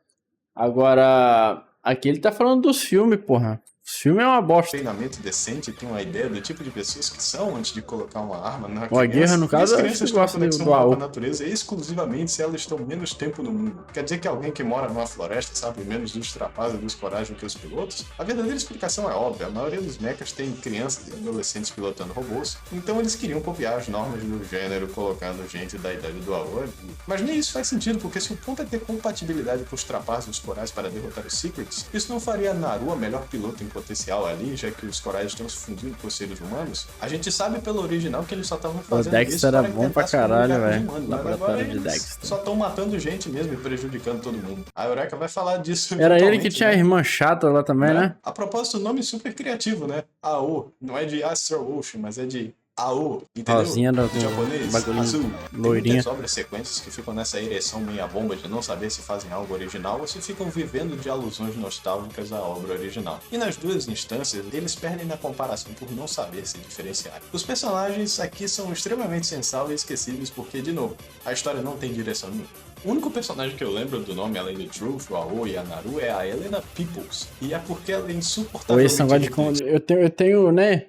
Agora, aqui ele tá falando dos filmes, porra. Os filmes é uma bosta. Treinamento decente e tem uma ideia do tipo de pessoas que são antes de colocar uma arma na Ó, a guerra, no caso, as eu crianças têm uma gosto conexão do maior AO. com a natureza exclusivamente se elas estão menos tempo no mundo. Quer dizer que alguém que mora numa floresta sabe menos dos trapazes e dos corais do que os pilotos? A verdadeira explicação é óbvia. A maioria dos mechas tem crianças e adolescentes pilotando robôs, então eles queriam copiar as normas do gênero colocando gente da idade do AO ali. Mas nem isso faz sentido, porque se o ponto é ter compatibilidade com os trapazes dos corais para derrotar os Secrets, isso não faria a Naru a melhor piloto em potencial ali, já que os corais estão se fundindo com os seres humanos? A gente sabe pelo original que eles só estavam fazendo Dexter isso era para bom pra tentar se caralho, comunicar com os velho. humanos, mas Laboratório agora de eles Dexter. só estão matando gente mesmo e prejudicando todo mundo. A Eureka vai falar disso Era ele que eventualmente, tinha a né? irmã chata lá também, né? A propósito, o nome super criativo, né? AO. Não é de Astral Ocean, mas é de AO, entendeu? Rosinha da- Em japonês, bagulho azul. loirinha. Tem muitas obras sequências que ficam nessa ereção meia bomba de não saber se fazem algo original ou se ficam vivendo de alusões nostálgicas à obra original. E nas duas instâncias, eles perdem na comparação por não saber se diferenciar. Os personagens aqui são extremamente sensáveis e esquecíveis porque, de novo, a história não tem direção nenhuma. O único personagem que eu lembro do nome, além do Truth, o AO e a Naru, é a Helena Peoples. E é porque ela é Ou insuportavelmente esse negócio de... irritante. Eu tenho, né?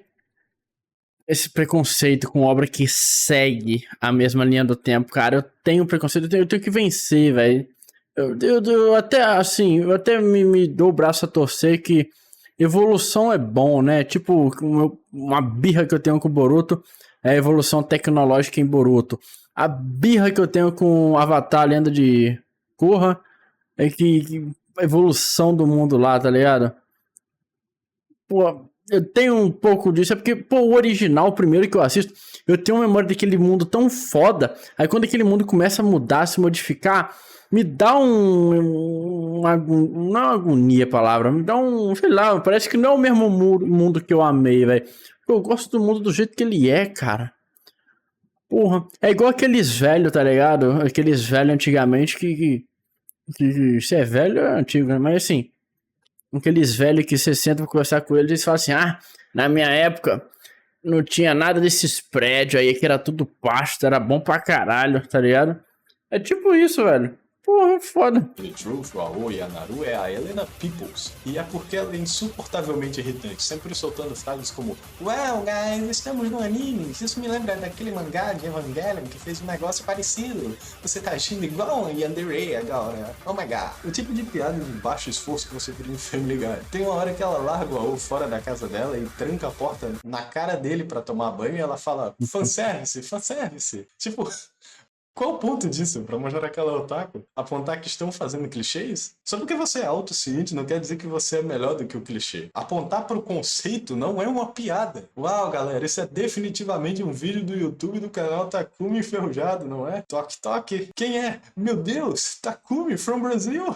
esse preconceito com obra que segue a mesma linha do tempo, cara. Eu tenho preconceito, eu tenho que vencer, velho. Eu até, assim, eu até me dou o braço a torcer que evolução é bom, né? Tipo, uma birra que eu tenho com o Boruto é a evolução tecnológica em Boruto. A birra que eu tenho com Avatar, Lenda de Korra, é que a evolução do mundo lá, tá ligado? Pô, eu tenho um pouco disso, é porque, pô, o original, o primeiro que eu assisto, eu tenho uma memória daquele mundo tão foda, aí quando aquele mundo começa a mudar, se modificar, me dá não é uma agonia a palavra, me dá sei lá, parece que não é o mesmo mundo que eu amei, velho. Eu gosto do mundo do jeito que ele é, cara. Porra, é igual aqueles velhos, tá ligado? Aqueles velhos antigamente que se é velho é antigo, né? Mas assim, aqueles velhos que você senta pra conversar com eles e falam assim, na minha época não tinha nada desses prédios aí, que era tudo pasto, era bom pra caralho, tá ligado? É tipo isso, velho. Porra, é foda. The Truth, o Aoi e a Naru é a Helena Peoples. E é porque ela é insuportavelmente irritante, sempre soltando frases como "Well, guys, estamos no anime. Isso me lembra daquele mangá de Evangelion que fez um negócio parecido. Você tá agindo igual a Yandere agora. Oh my god." O tipo de piada de baixo esforço que você viria em Family Guy. Tem uma hora que ela larga o Aoi fora da casa dela e tranca a porta na cara dele pra tomar banho e ela fala fanservice, fanservice. Tipo... Qual o ponto disso? Pra mostrar aquela otaku? Apontar que estão fazendo clichês? Só porque você é autociente não quer dizer que você é melhor do que o clichê. Apontar pro conceito não é uma piada. Uau, galera, isso é definitivamente um vídeo do YouTube do canal Takumi Enferrujado, não é? Toque, toque. Quem é? Meu Deus, Takumi from Brazil.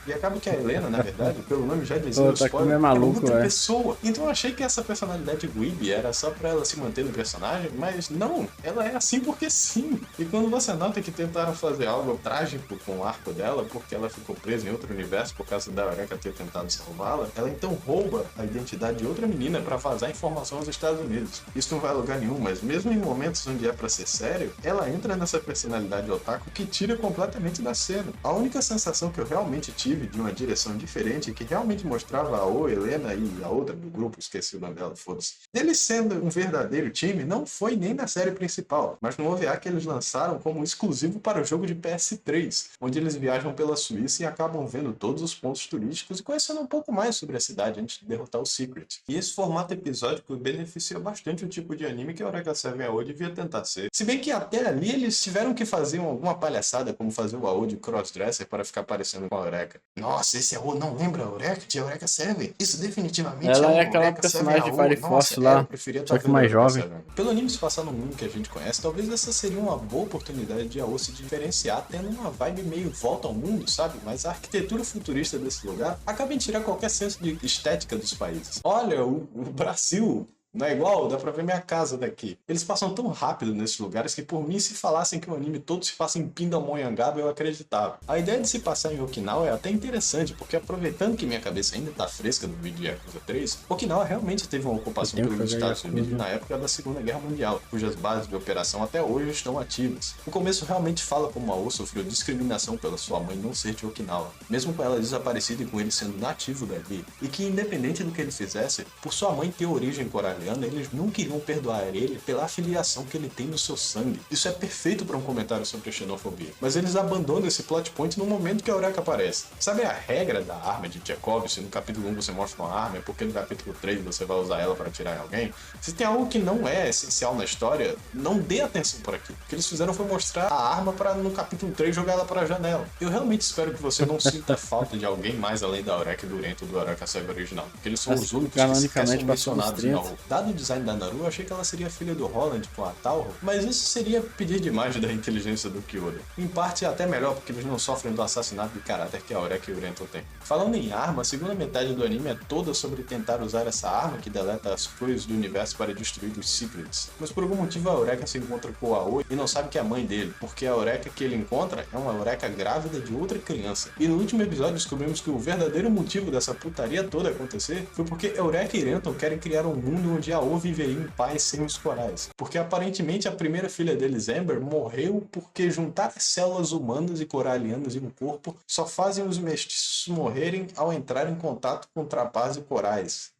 E acaba que a Helena, na verdade, pelo nome já dizia o spoiler, maluco, outra pessoa. Então eu achei que essa personalidade Weeby era só pra ela se manter no personagem, mas não, ela é assim porque sim. E quando você nota que tentaram fazer algo trágico com o arco dela, porque ela ficou presa em outro universo por causa da Eureka ter tentado salvá-la, ela então rouba a identidade de outra menina pra vazar informação aos Estados Unidos. Isso não vai a lugar nenhum, mas mesmo em momentos onde é pra ser sério, ela entra nessa personalidade otaku que tira completamente da cena. A única sensação que eu realmente tive de uma direção diferente que realmente mostrava a O, Helena e a outra do grupo, esqueci o nome dela, foda-se. Eles sendo um verdadeiro time não foi nem na série principal, mas no OVA que eles lançaram como exclusivo para o jogo de PS3, onde eles viajam pela Suíça e acabam vendo todos os pontos turísticos e conhecendo um pouco mais sobre a cidade antes de derrotar o Secret. E esse formato episódico beneficia bastante o tipo de anime que a Eureka Seven AO devia tentar ser. Se bem que até ali eles tiveram que fazer alguma palhaçada como fazer o AO de crossdresser para ficar parecendo com a Eureka. Nossa, esse AO não lembra a Eureka de Eureka Seven? Isso definitivamente ela é aquela Eureka personagem de Seven Fire AO. Force Nossa, lá, eu preferia só estar que mais vendo Eureka jovem. Seven. Pelo anime se passar no mundo que a gente conhece, talvez essa seria uma boa oportunidade de AO se diferenciar, tendo uma vibe meio volta ao mundo, sabe? Mas a arquitetura futurista desse lugar acaba em tirar qualquer senso de estética dos países. Olha, o Brasil... Não é igual? Dá pra ver minha casa daqui. Eles passam tão rápido nesses lugares que por mim, se falassem que o anime todo se passa em Pindamonhangaba, eu acreditava. A ideia de se passar em Okinawa é até interessante, porque aproveitando que minha cabeça ainda tá fresca do vídeo de Yakuza 3, Okinawa realmente teve uma ocupação pelos Estados Unidos na época da Segunda Guerra Mundial, cujas bases de operação até hoje estão ativas. O começo realmente fala como Mao sofreu discriminação pela sua mãe não ser de Okinawa, mesmo com ela desaparecida e com ele sendo nativo dali, e que independente do que ele fizesse, por sua mãe ter origem coreana, eles nunca iriam perdoar ele pela afiliação que ele tem no seu sangue. Isso é perfeito para um comentário sobre a xenofobia. Mas eles abandonam esse plot point no momento que a Eureka aparece. Sabe a regra da arma de Chekhov? Se no capítulo 1 você mostra uma arma, é porque no capítulo 3 você vai usar ela para atirar em alguém? Se tem algo que não é essencial na história, não dê atenção por aqui. O que eles fizeram foi mostrar a arma para no capítulo 3 jogar ela para a janela. Eu realmente espero que você não sinta falta de alguém mais além da Eureka e do Urento do Eureka Seven original. Porque eles são os únicos que sequer são mencionados na rua. Dado o design da Naru, eu achei que ela seria filha do Holland com a Tauro, mas isso seria pedir demais da inteligência do Kyoda. Em parte é até melhor, porque eles não sofrem do assassinato de caráter que a Eureka e o Urento têm. Falando em arma, a segunda metade do anime é toda sobre tentar usar essa arma que deleta as coisas do universo para destruir os Secrets. Mas por algum motivo a Eureka se encontra com o Aoi e não sabe que é a mãe dele, porque a Eureka que ele encontra é uma Eureka grávida de outra criança. E no último episódio descobrimos que o verdadeiro motivo dessa putaria toda acontecer foi porque Eureka e Renton querem criar um mundo onde a Aoi viveria em paz sem os corais. Porque aparentemente a primeira filha deles, Amber, morreu porque juntar as células humanas e coralianas em um corpo só fazem os mestiços morrerem ao entrar em contato com trapas e corais.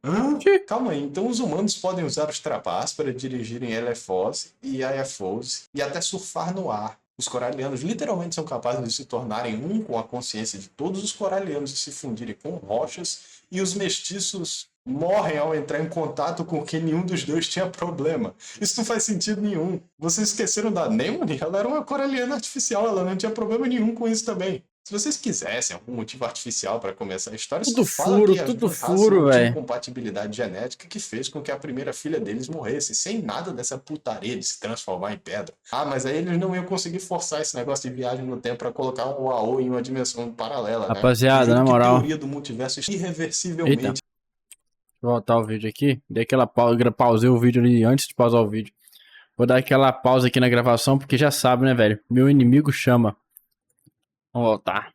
Hã? Calma aí, então os humanos podem usar os trapas para dirigirem LFOs e IFOs e até surfar no ar. Os coralianos literalmente são capazes de se tornarem um com a consciência de todos os coralianos e se fundirem com rochas, e os mestiços morrem ao entrar em contato com quem nenhum dos dois tinha problema. Isso não faz sentido nenhum. Vocês esqueceram da Nemone? Ela era uma coraliana artificial, ela não tinha problema nenhum com isso também. Se vocês quisessem algum motivo artificial para começar a história, Tudo só fala furo, que as tudo duas raças furo, não tinham velho. compatibilidade genética que fez com que a primeira filha deles morresse, sem nada dessa putaria de se transformar em pedra. Ah, mas aí eles não iam conseguir forçar esse negócio de viagem no tempo para colocar um UAO em uma dimensão paralela, né? Rapaziada, Eu juro na que moral. teoria do multiverso irreversivelmente. Eita. Vou voltar o vídeo aqui. Dei aquela pausa, pausei o vídeo ali antes de pausar o vídeo. Vou dar aquela pausa aqui na gravação, porque já sabe, né, velho? Meu inimigo chama. Vamos voltar.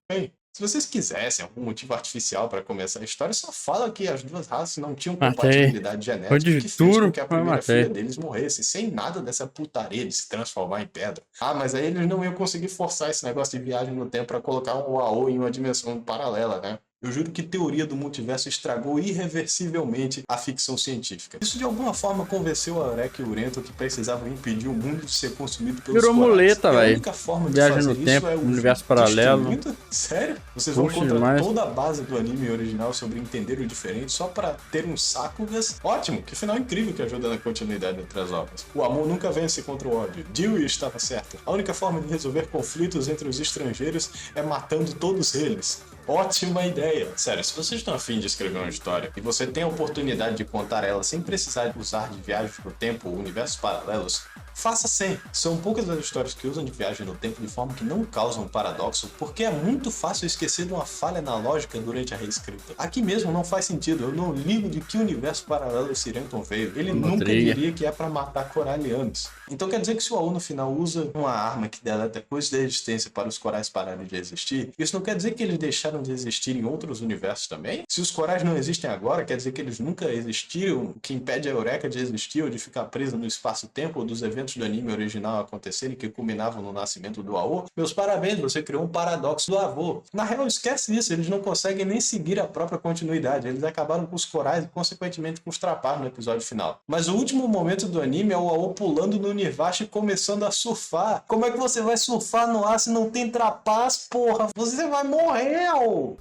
Bem, se vocês quisessem algum motivo artificial para começar a história, só fala que as duas raças não tinham Matei. compatibilidade genética Foi de que fez duro, com que a mas primeira matei. filha deles morresse, sem nada dessa putaria de se transformar em pedra. Ah, mas aí eles não iam conseguir forçar esse negócio de viagem no tempo para colocar um UAO em uma dimensão paralela, né? Eu juro que teoria do multiverso estragou irreversivelmente a ficção científica. Isso de alguma forma convenceu a Eureka e o Urento que precisavam impedir o mundo de ser consumido pelos Virou corais. muleta, E a velho. única forma de Viagem fazer no isso tempo, é o universo paralelo. destruindo? Sério? Vocês vão Puxa contra demais. toda a base do anime original sobre entender o diferente só pra ter um saco? Ótimo, que final incrível que ajuda na continuidade entre as obras. O amor nunca vence contra o ódio. Dewey estava certo. A única forma de resolver conflitos entre os estrangeiros é matando todos eles. Ótima ideia! Sério, se vocês estão afim de escrever uma história e você tem a oportunidade de contar ela sem precisar usar de viagens no tempo ou universos paralelos, faça sempre. São poucas as histórias que usam de viagem no tempo de forma que não causam paradoxo, porque é muito fácil esquecer de uma falha na lógica durante a reescrita. Aqui mesmo não faz sentido, eu não ligo de que universo paralelo esse Renton veio. Ele nunca diria que é pra matar coralianos. Então quer dizer que se o AU no final usa uma arma que deleta coisas da existência para os corais pararem de existir, isso não quer dizer que eles deixaram de existir em outros universos também? Se os corais não existem agora, quer dizer que eles nunca existiram, o que impede a Eureka de existir ou de ficar presa no espaço-tempo ou dos eventos do anime original acontecerem que culminavam no nascimento do AO? Meus parabéns, você criou um paradoxo do avô. Na real, esquece isso, eles não conseguem nem seguir a própria continuidade, eles acabaram com os corais e consequentemente com os trapaços no episódio final. Mas o último momento do anime é o AO pulando no universo e começando a surfar. Como é que você vai surfar no ar se não tem trapaz, porra? Você vai morrer!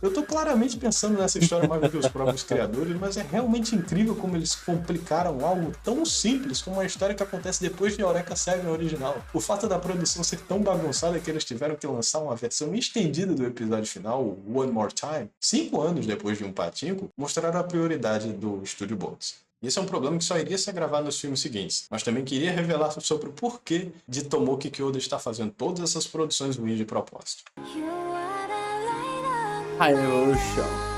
Eu tô claramente pensando nessa história mais do que os próprios criadores, mas é realmente incrível como eles complicaram algo tão simples como uma história que acontece depois de Eureka Seven original. O fato da produção ser tão bagunçada que eles tiveram que lançar uma versão estendida do episódio final, o One More Time, 5 anos depois de um patinco, mostraram a prioridade do Studio Bones. Esse é um problema que só iria se agravar nos filmes seguintes, mas também queria revelar sobre o porquê de Tomoki Kyoda estar fazendo todas essas produções ruins de propósito. High Evolution.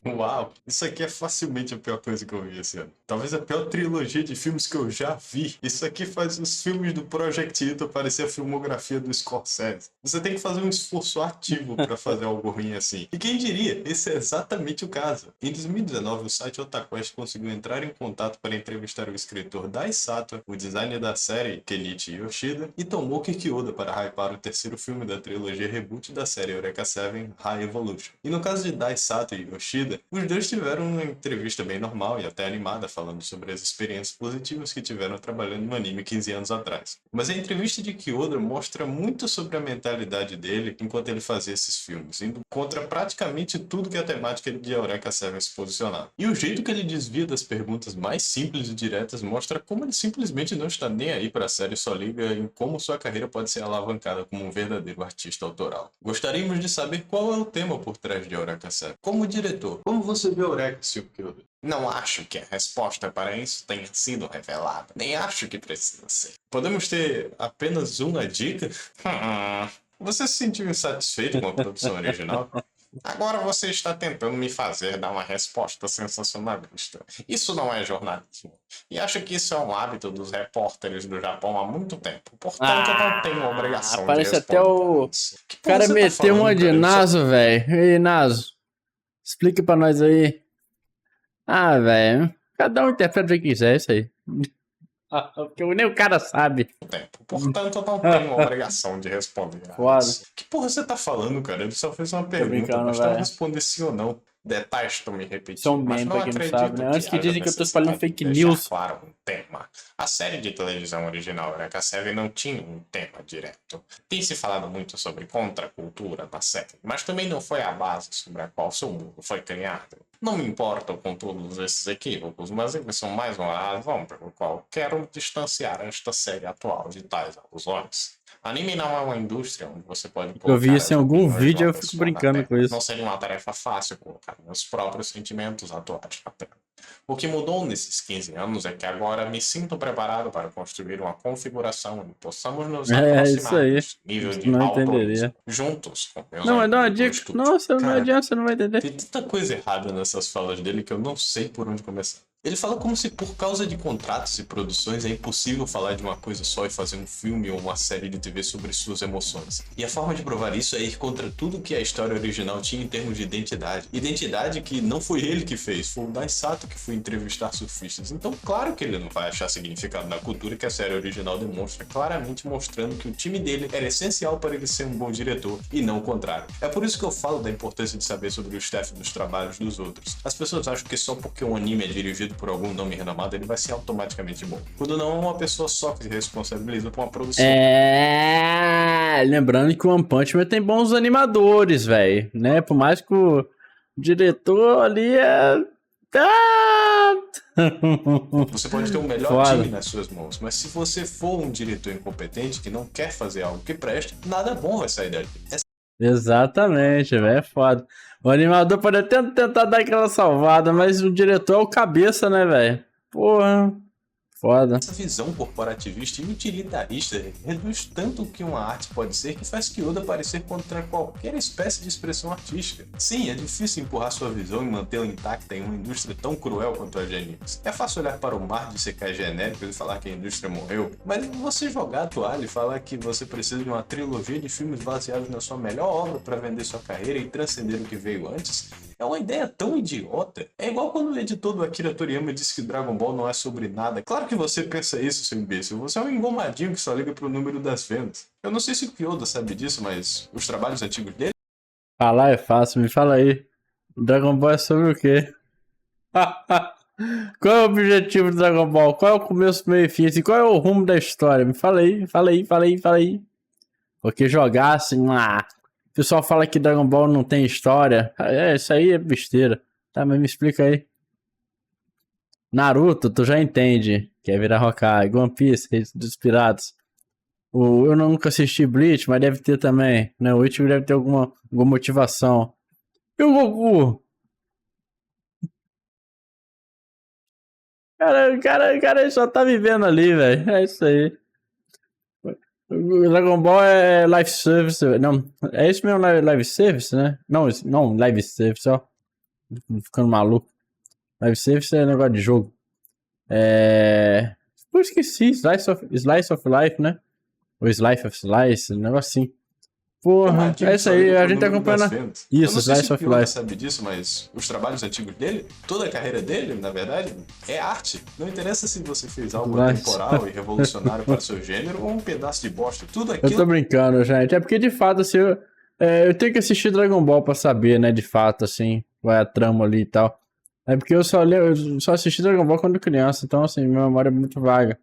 Uau, isso aqui é facilmente a pior coisa que eu vi esse ano. Talvez a pior trilogia de filmes que eu já vi. Isso aqui faz os filmes do Project Ito parecer a filmografia do Scorsese. Você tem que fazer um esforço ativo para fazer algo ruim assim. E quem diria, esse é exatamente o caso. Em 2019, o site Otaquest conseguiu entrar em contato para entrevistar o escritor Dai Sato, o designer da série Kenichi Yoshida e Tomoki Kyoda para hypar o terceiro filme da trilogia reboot da série Eureka Seven, High Evolution. E no caso de Dai Sato e Yoshida, os dois tiveram uma entrevista bem normal e até animada falando sobre as experiências positivas que tiveram trabalhando no anime 15 anos atrás. Mas a entrevista de Kyoda mostra muito sobre a mentalidade dele enquanto ele fazia esses filmes, indo contra praticamente tudo que a temática de Eureka Seven se posicionava. E o jeito que ele desvia das perguntas mais simples e diretas mostra como ele simplesmente não está nem aí para a série, só liga em como sua carreira pode ser alavancada como um verdadeiro artista autoral. Gostaríamos de saber qual é o tema por trás de Eureka Seven. Como diretor, como você vê Eureka, Sr. Kyoda? Não acho que a resposta para isso tenha sido revelada. Nem acho que precisa ser. Podemos ter apenas uma dica? Você se sentiu insatisfeito com a produção original? Agora você está tentando me fazer dar uma resposta sensacionalista. Isso não é jornalismo. E acho que isso é um hábito dos repórteres do Japão há muito tempo. Portanto, eu não tenho obrigação de Parece responder. até o Que cara você tá meteu falando, uma de cara? Naso, velho. Ei, Naso. Explica pra nós aí. Ah, velho. Cada um interpreta o que quiser, isso aí. Porque nem o cara sabe. Tempo. Portanto, eu não tenho obrigação de responder. Foda. Que porra você tá falando, cara? Ele só fez uma pergunta, brincando, bastava velho. responder sim ou não. Detesto me repetir, Isso é um mas meme, não pra quem não acredito sabe, né? Antes que haja dizem que eu tô necessidade espalhando fake de deixar news. claro um tema. A série de televisão original Eureka Seven não tinha um tema direto. Tem se falado muito sobre contracultura na série, mas também não foi a base sobre a qual seu mundo foi criado. Não me importo com todos esses equívocos, mas eles são mais uma razão pelo qual quero distanciar esta série atual de tais alusões. Anime não é uma indústria onde você pode colocar Eu vi isso em as algum opiniões de vídeo e uma eu fico pessoa na brincando tela. com isso. Não seria uma tarefa fácil colocar meus próprios sentimentos atuais na tela. O que mudou nesses 15 anos é que agora me sinto preparado para construir uma configuração onde possamos nos Isso aproximar aí. desse nível Você de não autorismo, entenderia. juntos com meus Não, mas dá uma amigos do dica. estúdio. Nossa, não Cara, adianta, você não vai entender. tem tanta coisa errada nessas falas dele que eu não sei por onde começar. Ele fala como se por causa de contratos e produções é impossível falar de uma coisa só e fazer um filme ou uma série de TV sobre suas emoções. E a forma de provar isso é ir contra tudo que a história original tinha em termos de identidade. Identidade que não foi ele que fez, foi o Daisato que foi entrevistar surfistas. Então claro que ele não vai achar significado na cultura que a série original demonstra, claramente mostrando que o time dele era essencial para ele ser um bom diretor e não o contrário. É por isso que eu falo da importância de saber sobre o staff dos trabalhos dos outros. As pessoas acham que só porque um anime é dirigido por algum nome renomado, ele vai ser automaticamente bom. Quando não, é uma pessoa só que se responsabiliza por uma produção. Lembrando que o One Punch Man tem bons animadores, velho, né? Por mais que o diretor ali é... Você pode ter o melhor Foda. time nas suas mãos, mas se você for um diretor incompetente que não quer fazer algo que preste, nada bom vai sair dali. Exatamente, velho, é foda. O animador pode até tentar dar aquela salvada, mas o diretor é o cabeça, né, velho? Porra, foda. Essa visão corporativista e utilitarista reduz tanto o que uma arte pode ser que faz Kyoda parecer contra qualquer espécie de expressão artística. Sim, é difícil empurrar sua visão e mantê-la intacta em uma indústria tão cruel quanto a de animes. É fácil olhar para o mar de secais genéricos e falar que a indústria morreu, mas você jogar a toalha e falar que você precisa de uma trilogia de filmes baseados na sua melhor obra para vender sua carreira e transcender o que veio antes, é uma ideia tão idiota. É igual quando o editor do Akira Toriyama disse que Dragon Ball não é sobre nada. Claro que você pensa isso, seu imbecil. Você é um engomadinho que só liga pro número das vendas. Eu não sei se o Kyoda sabe disso, mas os trabalhos antigos dele... Falar é fácil, me fala aí. O Dragon Ball é sobre o quê? Qual é o objetivo do Dragon Ball? Qual é o começo, meio e fim? Assim, qual é o rumo da história? Me fala aí, fala aí, fala aí, fala aí. Porque jogar assim, o pessoal fala que Dragon Ball não tem história. Isso aí é besteira. Tá, mas me explica aí. Naruto, tu já entende. Quer virar Hokage. One Piece, Reis dos Piratas. Eu nunca assisti Bleach, mas deve ter também. Né? O Ichigo deve ter alguma motivação. E o Goku? O cara só tá vivendo ali, velho. É isso aí. O Dragon Ball é live service. Não, é isso mesmo, live service, né? Não, live service, ó. Ficando maluco. Live service é negócio de jogo. Eu esqueci. Slice of Life, né? Ou Slice of Slice, um negócio assim. Porra, é isso aí, a gente tá acompanhando. Isso, Slice of Life. Sabe disso, mas os trabalhos antigos dele, toda a carreira dele, na verdade, é arte. Não interessa se você fez algo atemporal e revolucionário para o seu gênero ou um pedaço de bosta. Tudo aquilo... Eu tô brincando, gente. É porque, de fato, assim, eu tenho que assistir Dragon Ball pra saber, né, de fato, assim, qual é a trama ali e tal. É porque eu só assisti Dragon Ball quando criança, então, assim, minha memória é muito vaga.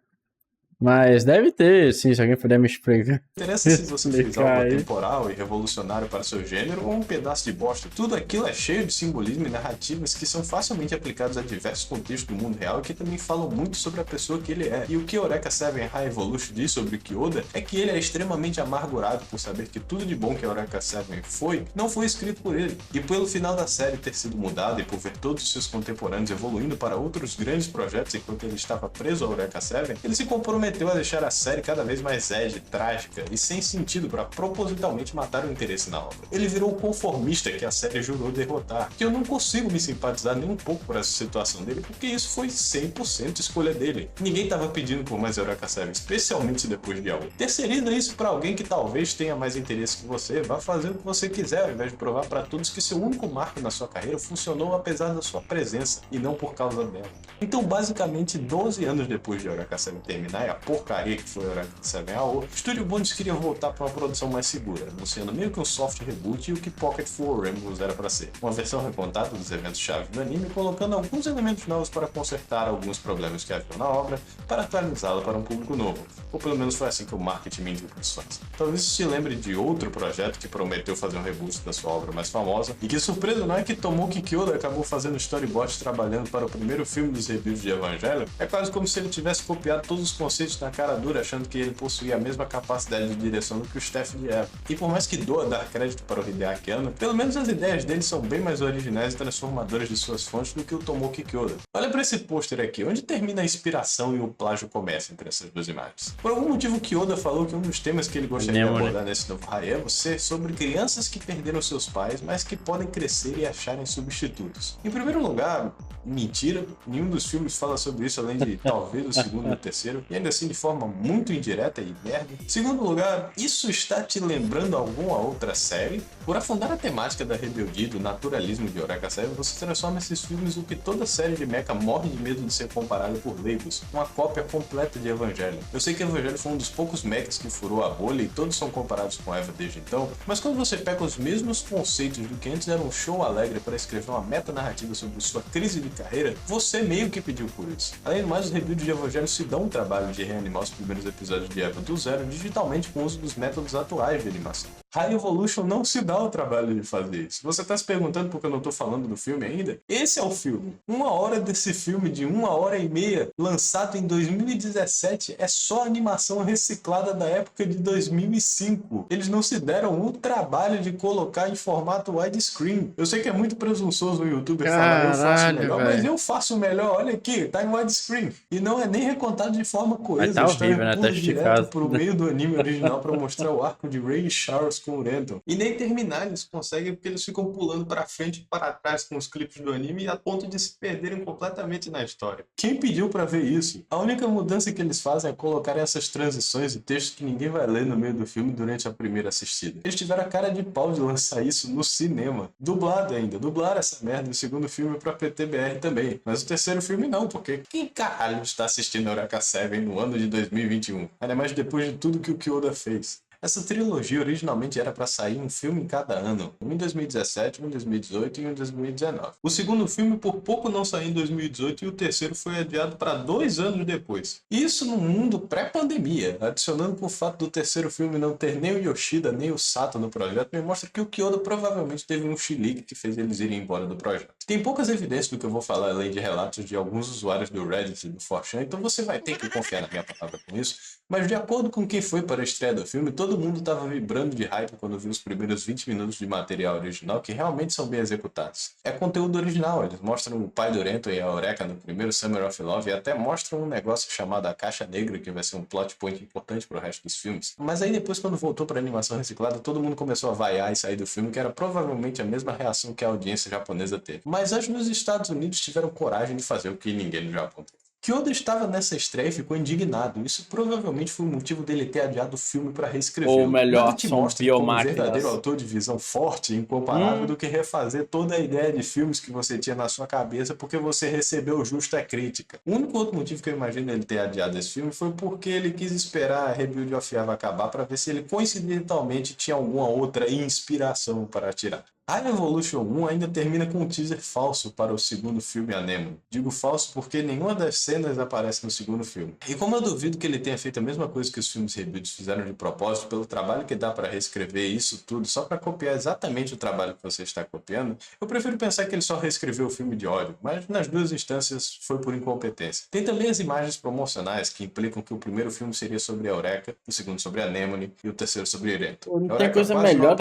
Mas deve ter, sim, se alguém puder me explicar. Não interessa se você fez algo atemporal e revolucionário para seu gênero ou um pedaço de bosta. Tudo aquilo é cheio de simbolismo e narrativas que são facilmente aplicados a diversos contextos do mundo real e que também falam muito sobre a pessoa que ele é. E o que Eureka Seven High Evolution diz sobre Kyoda é que ele é extremamente amargurado por saber que tudo de bom que Eureka Seven foi, não foi escrito por ele. E pelo final da série ter sido mudado e por ver todos os seus contemporâneos evoluindo para outros grandes projetos enquanto ele estava preso ao Eureka Seven, ele se comprometeu a deixar a série cada vez mais edgy, trágica e sem sentido para propositalmente matar o interesse na obra. Ele virou o conformista que a série jurou derrotar, que eu não consigo me simpatizar nem um pouco por essa situação dele, porque isso foi 100% escolha dele. Ninguém estava pedindo por mais Eureka Seven, especialmente depois de algo. Terceiriza isso para alguém que talvez tenha mais interesse que você, vá fazer o que você quiser, ao invés de provar para todos que seu único marco na sua carreira funcionou apesar da sua presença e não por causa dela. Então, basicamente, 12 anos depois de Eureka Seven terminar, porcaria que foi Eureka 7AO, o Estúdio Bones queria voltar para uma produção mais segura, anunciando meio que um soft reboot e o que Pocket Full Rainbows era para ser. Uma versão recontada dos eventos-chave do anime, colocando alguns elementos novos para consertar alguns problemas que haviam na obra, para atualizá-la para um público novo. Ou pelo menos foi assim que o marketing mentiu para os fãs. Talvez isso te lembre de outro projeto que prometeu fazer um reboot da sua obra mais famosa, e que surpresa não é que Tomoki Kyoda acabou fazendo storyboard trabalhando para o primeiro filme dos reviews de Evangelho. É quase como se ele tivesse copiado todos os conceitos na cara dura, achando que ele possuía a mesma capacidade de direção do que o Steph era. E por mais que doa dar crédito para o Hideaki Anno, pelo menos as ideias dele são bem mais originais e transformadoras de suas fontes do que o Tomoki Kyoda. Olha para esse pôster aqui, onde termina a inspiração e o plágio começa entre essas duas imagens. Por algum motivo, Kyoda falou que um dos temas que ele gostaria de abordar nesse novo Hayabusa ser sobre crianças que perderam seus pais, mas que podem crescer e acharem substitutos. Em primeiro lugar, mentira, nenhum dos filmes fala sobre isso, além de talvez o segundo e o terceiro, e ainda assim de forma muito indireta e merda. Em segundo lugar, isso está te lembrando alguma outra série? Por afundar a temática da rebeldia e do naturalismo de Eureka 7, você transforma esses filmes no que toda série de mecha morre de medo de ser comparada por leigos, uma cópia completa de Evangelho. Eu sei que Evangelho foi um dos poucos mechas que furou a bolha e todos são comparados com Eva desde então, mas quando você pega os mesmos conceitos do que antes era um show alegre para escrever uma meta-narrativa sobre sua crise de carreira, você meio que pediu por isso. Além do mais, os reviews de Evangelho se dão um trabalho de reanimar os primeiros episódios de Eva do zero digitalmente com o uso dos métodos atuais de animação. High Evolution não se dá o trabalho de fazer isso. Você está se perguntando por que eu não estou falando do filme ainda? Esse é o filme. 1 hora desse filme de 1 hora e meia, lançado em 2017, é só animação reciclada da época de 2005. Eles não se deram o trabalho de colocar em formato widescreen. Eu sei que é muito presunçoso o youtuber falar eu faço melhor, mas eu faço melhor. Olha aqui, tá em widescreen. E não é nem recontado de forma coesa. Mas tá horrível, né? Tá direto pro meio do anime original para mostrar o arco de Ray e Charles com o Renton. E nem terminar eles conseguem porque eles ficam pulando para frente e para trás com os clipes do anime a ponto de se perderem completamente na história. Quem pediu para ver isso? A única mudança que eles fazem é colocar essas transições e textos que ninguém vai ler no meio do filme durante a primeira assistida. Eles tiveram a cara de pau de lançar isso no cinema. Dublado ainda. Dublaram essa merda no segundo filme pra PTBR também. Mas o terceiro filme não, porque quem caralho está assistindo Eureka 7 no ano de 2021? Ainda mais depois de tudo que o Kyoda fez. Essa trilogia originalmente era para sair um filme em cada ano, um em 2017, um em 2018 e um em 2019. O segundo filme por pouco não saiu em 2018 e o terceiro foi adiado para 2 anos depois. Isso no mundo pré-pandemia, adicionando com o fato do terceiro filme não ter nem o Yoshida nem o Sato no projeto, me mostra que o Kyoda provavelmente teve um chilique que fez eles irem embora do projeto. Tem poucas evidências do que eu vou falar além de relatos de alguns usuários do Reddit e do 4chan, então você vai ter que confiar na minha palavra com isso, mas de acordo com quem foi para a estreia do filme, todo mundo estava vibrando de hype quando viu os primeiros 20 minutos de material original, que realmente são bem executados. É conteúdo original, eles mostram o pai do Renton e a Eureka no primeiro Summer of Love e até mostram um negócio chamado a Caixa Negra, que vai ser um plot point importante para o resto dos filmes. Mas aí depois, quando voltou para a animação reciclada, todo mundo começou a vaiar e sair do filme, que era provavelmente a mesma reação que a audiência japonesa teve. Mas as nos Estados Unidos tiveram coragem de fazer o que ninguém no Japão teve. Kyoda estava nessa estreia e ficou indignado. Isso provavelmente foi o motivo dele ter adiado o filme para reescrever. Ou melhor, nada te mostra como um verdadeiro autor de visão forte e incomparável do que refazer toda a ideia de filmes que você tinha na sua cabeça porque você recebeu justa crítica. O único outro motivo que eu imagino ele ter adiado esse filme foi porque ele quis esperar a Rebuild of Eva acabar para ver se ele coincidentalmente tinha alguma outra inspiração para tirar. High Evolution 1 ainda termina com um teaser falso para o segundo filme Anemone. Digo falso porque nenhuma das cenas aparece no segundo filme. E como eu duvido que ele tenha feito a mesma coisa que os filmes Rebuilds fizeram de propósito, pelo trabalho que dá para reescrever isso tudo só para copiar exatamente o trabalho que você está copiando, eu prefiro pensar que ele só reescreveu o filme de ódio, mas nas duas instâncias foi por incompetência. Tem também as imagens promocionais que implicam que o primeiro filme seria sobre a Eureka, o segundo sobre a Anemone e o terceiro sobre Irento. Não tem coisa melhor,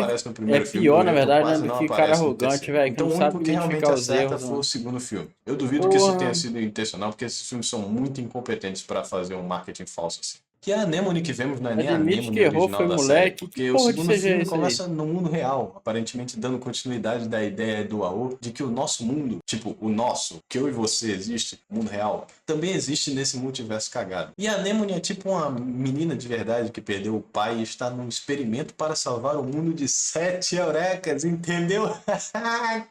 é pior na verdade, né? Que cara arrogante, velho, que então, não o sabe único que realmente identificar os acerta erros. foi Mano. o segundo filme. Eu duvido que isso tenha sido intencional, porque esses filmes são muito incompetentes para fazer um marketing falso assim. Que a Anemone que vemos não é nem a Admite Anemone que errou, original foi da moleque. série, Que porque o porra de segundo CG é filme esse aí? começa no mundo real, aparentemente dando continuidade da ideia do AO de que o nosso mundo, tipo, o nosso, que eu e você existe, o mundo real, também existe nesse multiverso cagado. E a Anemone é tipo uma menina de verdade que perdeu o pai e está num experimento para salvar o mundo de 7 eurecas, entendeu?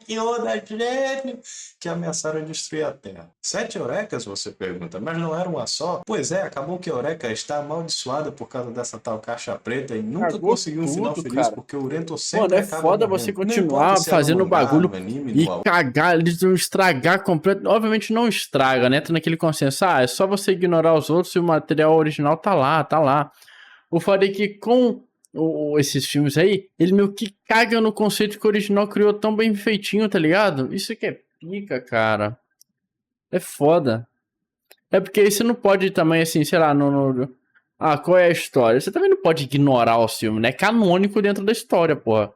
Que onda gênio! Que ameaçaram destruir a Terra. 7 eurecas, você pergunta, mas não era uma só? Pois é, acabou que a Eureka está amaldiçoada por causa dessa tal caixa preta e nunca Cagou conseguiu um final tudo, feliz, cara. porque o Rento Mano, sempre é acaba foda morrendo. você Não importa continuar se é no fazendo mangá, bagulho no anime, e no AO. cagar, eles vão estragar completo. Obviamente não estraga, né? Tá naquele consenso. Ah, é só você ignorar os outros e o material original tá lá, tá lá. O foda é que com esses filmes aí, ele meio que caga no conceito que o original criou tão bem feitinho, tá ligado? Isso que é pica, cara. É foda. É porque aí você não pode também, assim, sei lá, Ah, qual é a história? Você também não pode ignorar o filme, né? É canônico dentro da história, porra.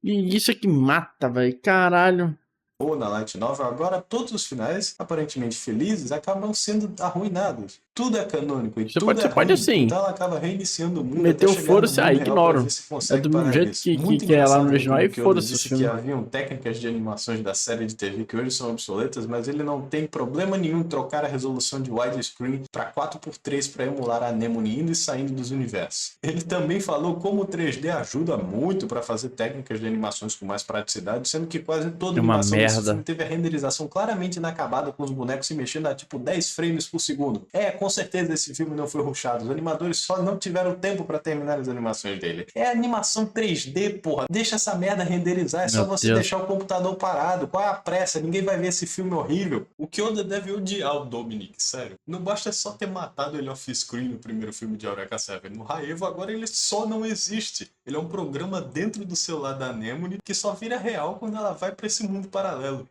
E isso é que mata, velho. Caralho. Ou na Light Novel, agora todos os finais, aparentemente felizes, acabam sendo arruinados. Tudo é canônico e tudo é Você pode ruim. assim, Então ela acaba reiniciando o mundo meter até o chegar no foda-se, mundo real para ignoro. ver se É consegue do parar jeito isso. que Muito é lá no engraçado ver original como e que Oda foda-se o disse que filme. haviam técnicas de animações da série de TV que hoje são obsoletas, mas ele não tem problema nenhum trocar a resolução de widescreen para 4x3 para emular a Anemone indo e saindo dos universos. Ele também falou como o 3D ajuda muito para fazer técnicas de animações com mais praticidade, sendo que quase toda É uma animação desse merda. filme teve a renderização claramente inacabada, com os bonecos se mexendo a tipo 10 frames por segundo. Com certeza esse filme não foi rushado. Os animadores só não tiveram tempo para terminar as animações dele. É animação 3D, porra. Deixa essa merda renderizar. É só Meu você Deus. deixar o computador parado. Qual é a pressa? Ninguém vai ver esse filme horrível. O que Oda deve odiar o Dominic, sério. Não basta só ter matado ele off-screen no primeiro filme de Eureka 7. No Raevo, agora ele só não existe. Ele é um programa dentro do celular da Anemone que só vira real quando ela vai pra esse mundo paralelo.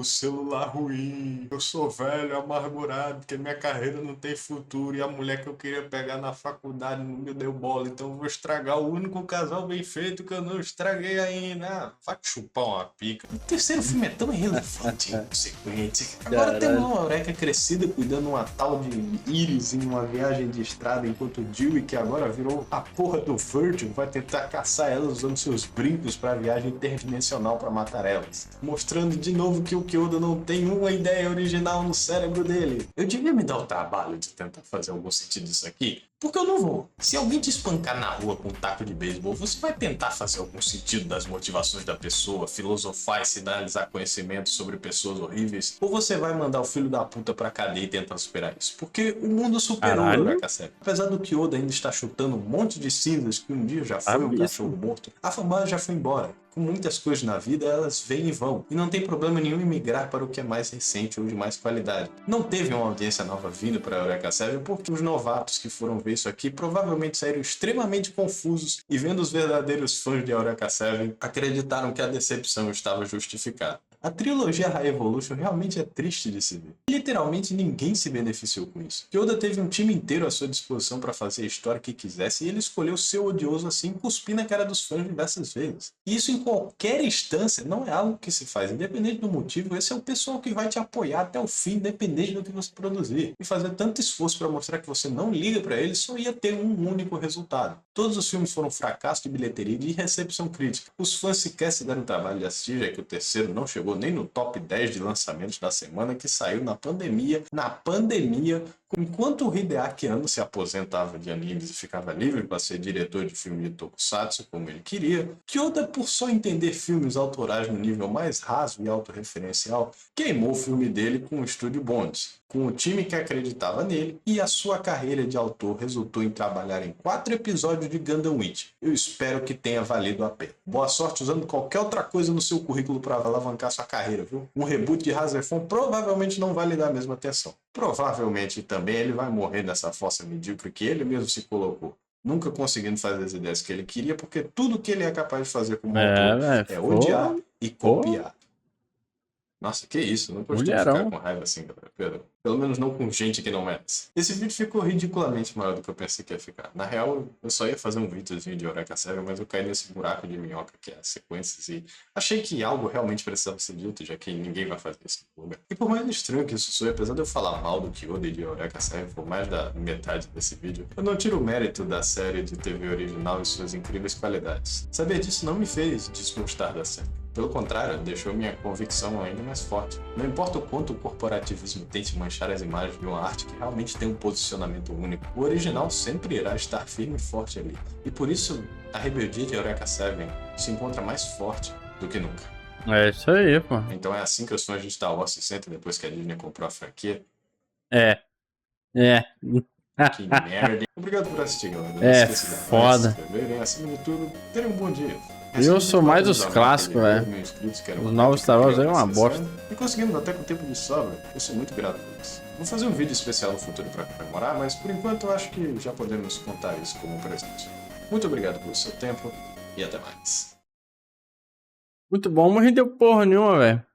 Celular ruim. Eu sou velho, amargurado, porque minha carreira não tem futuro e a mulher que eu queria pegar na faculdade não me deu bola, então eu vou estragar o único casal bem feito que eu não estraguei ainda. Vai chupar uma pica. O terceiro filme é tão irrelevante e inconsequente. Agora Caralho. temos uma Eureka crescida cuidando uma tal de Iris em uma viagem de estrada, enquanto Dewey, que agora virou a porra do Virgil, vai tentar caçar elas usando seus brincos para a viagem interdimensional para matar elas. Mostrando de novo que o Kyoda não tem uma ideia original no cérebro dele. Eu devia me dar o trabalho de tentar fazer algum sentido disso aqui, porque eu não vou. Se alguém te espancar na rua com um taco de beisebol, você vai tentar fazer algum sentido das motivações da pessoa, filosofar e sinalizar conhecimento sobre pessoas horríveis, ou você vai mandar o filho da puta pra cadeia e tentar superar isso? Porque o mundo superou o Caralho. Eureka 7. Apesar do Kyoda ainda estar chutando um monte de cinzas que um dia já foi um Isso. cachorro morto, a fanbase já foi embora. Com muitas coisas na vida, elas vêm e vão. E não tem problema nenhum em migrar para o que é mais recente ou de mais qualidade. Não teve uma audiência nova vindo para a Eureka 7 porque os novatos que foram ver isso aqui provavelmente saíram extremamente confusos e, vendo os verdadeiros fãs de Eureka 7, acreditaram que a decepção estava justificada. A trilogia High Evolution realmente é triste de se ver. Literalmente ninguém se beneficiou com isso. Kyoda teve um time inteiro à sua disposição para fazer a história que quisesse e ele escolheu ser odioso assim, cuspir na cara dos fãs diversas vezes. E isso em qualquer instância não é algo que se faz. Independente do motivo, esse é o pessoal que vai te apoiar até o fim, independente do que você produzir. E fazer tanto esforço para mostrar que você não liga para ele só ia ter um único resultado. Todos os filmes foram fracasso de bilheteria e de recepção crítica. Os fãs sequer se deram o trabalho de assistir, já que o terceiro não chegou nem no top 10 de lançamentos da semana, que saiu na pandemia, enquanto o Hideaki Anno se aposentava de animes e ficava livre para ser diretor de filme de tokusatsu como ele queria, Kyoda, por só entender filmes autorais no nível mais raso e autorreferencial, queimou o filme dele com o estúdio Bonds, com o time que acreditava nele, e a sua carreira de autor resultou em trabalhar em 4 episódios de Gundam Wing. Eu espero que tenha valido a pena. Boa sorte usando qualquer outra coisa no seu currículo para alavancar sua carreira, viu? Um reboot de Razefon provavelmente não vai lhe dar a mesma atenção. Provavelmente também ele vai morrer nessa fossa medíocre que ele mesmo se colocou, nunca conseguindo fazer as ideias que ele queria, porque tudo que ele é capaz de fazer como autor é odiar e copiar. Nossa, que isso, não pode Mulherão. ficar com raiva assim, galera. Pelo menos não com gente que não merece. Esse vídeo ficou ridiculamente maior do que eu pensei que ia ficar. Na real, eu só ia fazer um videozinho de Eureka 7, mas eu caí nesse buraco de minhoca que é as sequências e achei que algo realmente precisava ser dito, já que ninguém vai fazer isso no lugar. E por mais estranho que isso soe, apesar de eu falar mal do Kyoda e de Eureka 7 por mais da metade desse vídeo, eu não tiro o mérito da série de TV original e suas incríveis qualidades. Saber disso não me fez desgostar da série. Pelo contrário, deixou minha convicção ainda mais forte. Não importa o quanto o corporativismo tente manchar as imagens de uma arte que realmente tem um posicionamento único, o original sempre irá estar firme e forte ali. E por isso, a rebeldia de Eureka 7 se encontra mais forte do que nunca. É isso aí, pô. Então é assim que os fãs de Star Wars se sentem depois que a Disney comprou a franquia. É. Que merda. Obrigado por assistir, galera. Não É esqueça de dar like, foda. se inscreverem, acima de tudo, terem um bom dia. Eu sou mais dos clássicos, velho. Os novos Star Wars é uma bosta. E conseguimos até com o tempo de sobra. Eu sou muito grato por isso. Vou fazer um vídeo especial no futuro para comemorar, mas por enquanto eu acho que já podemos contar isso como um presente. Muito obrigado pelo seu tempo e até mais. Muito bom, não rendeu porra nenhuma, velho.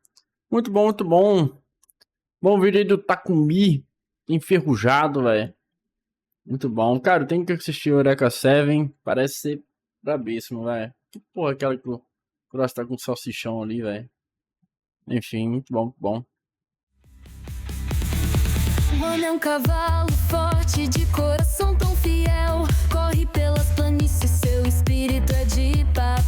Muito bom, muito bom. Bom vídeo aí do Takumi enferrujado, velho. Muito bom. Cara, eu tenho que assistir o Eureka 7. Parece ser brabíssimo, velho. Que porra é aquela que o Cross tá com salsichão ali, velho. Enfim, muito bom, muito bom. O homem é um cavalo forte, de coração tão fiel. Corre pelas planícies, seu espírito é de paz.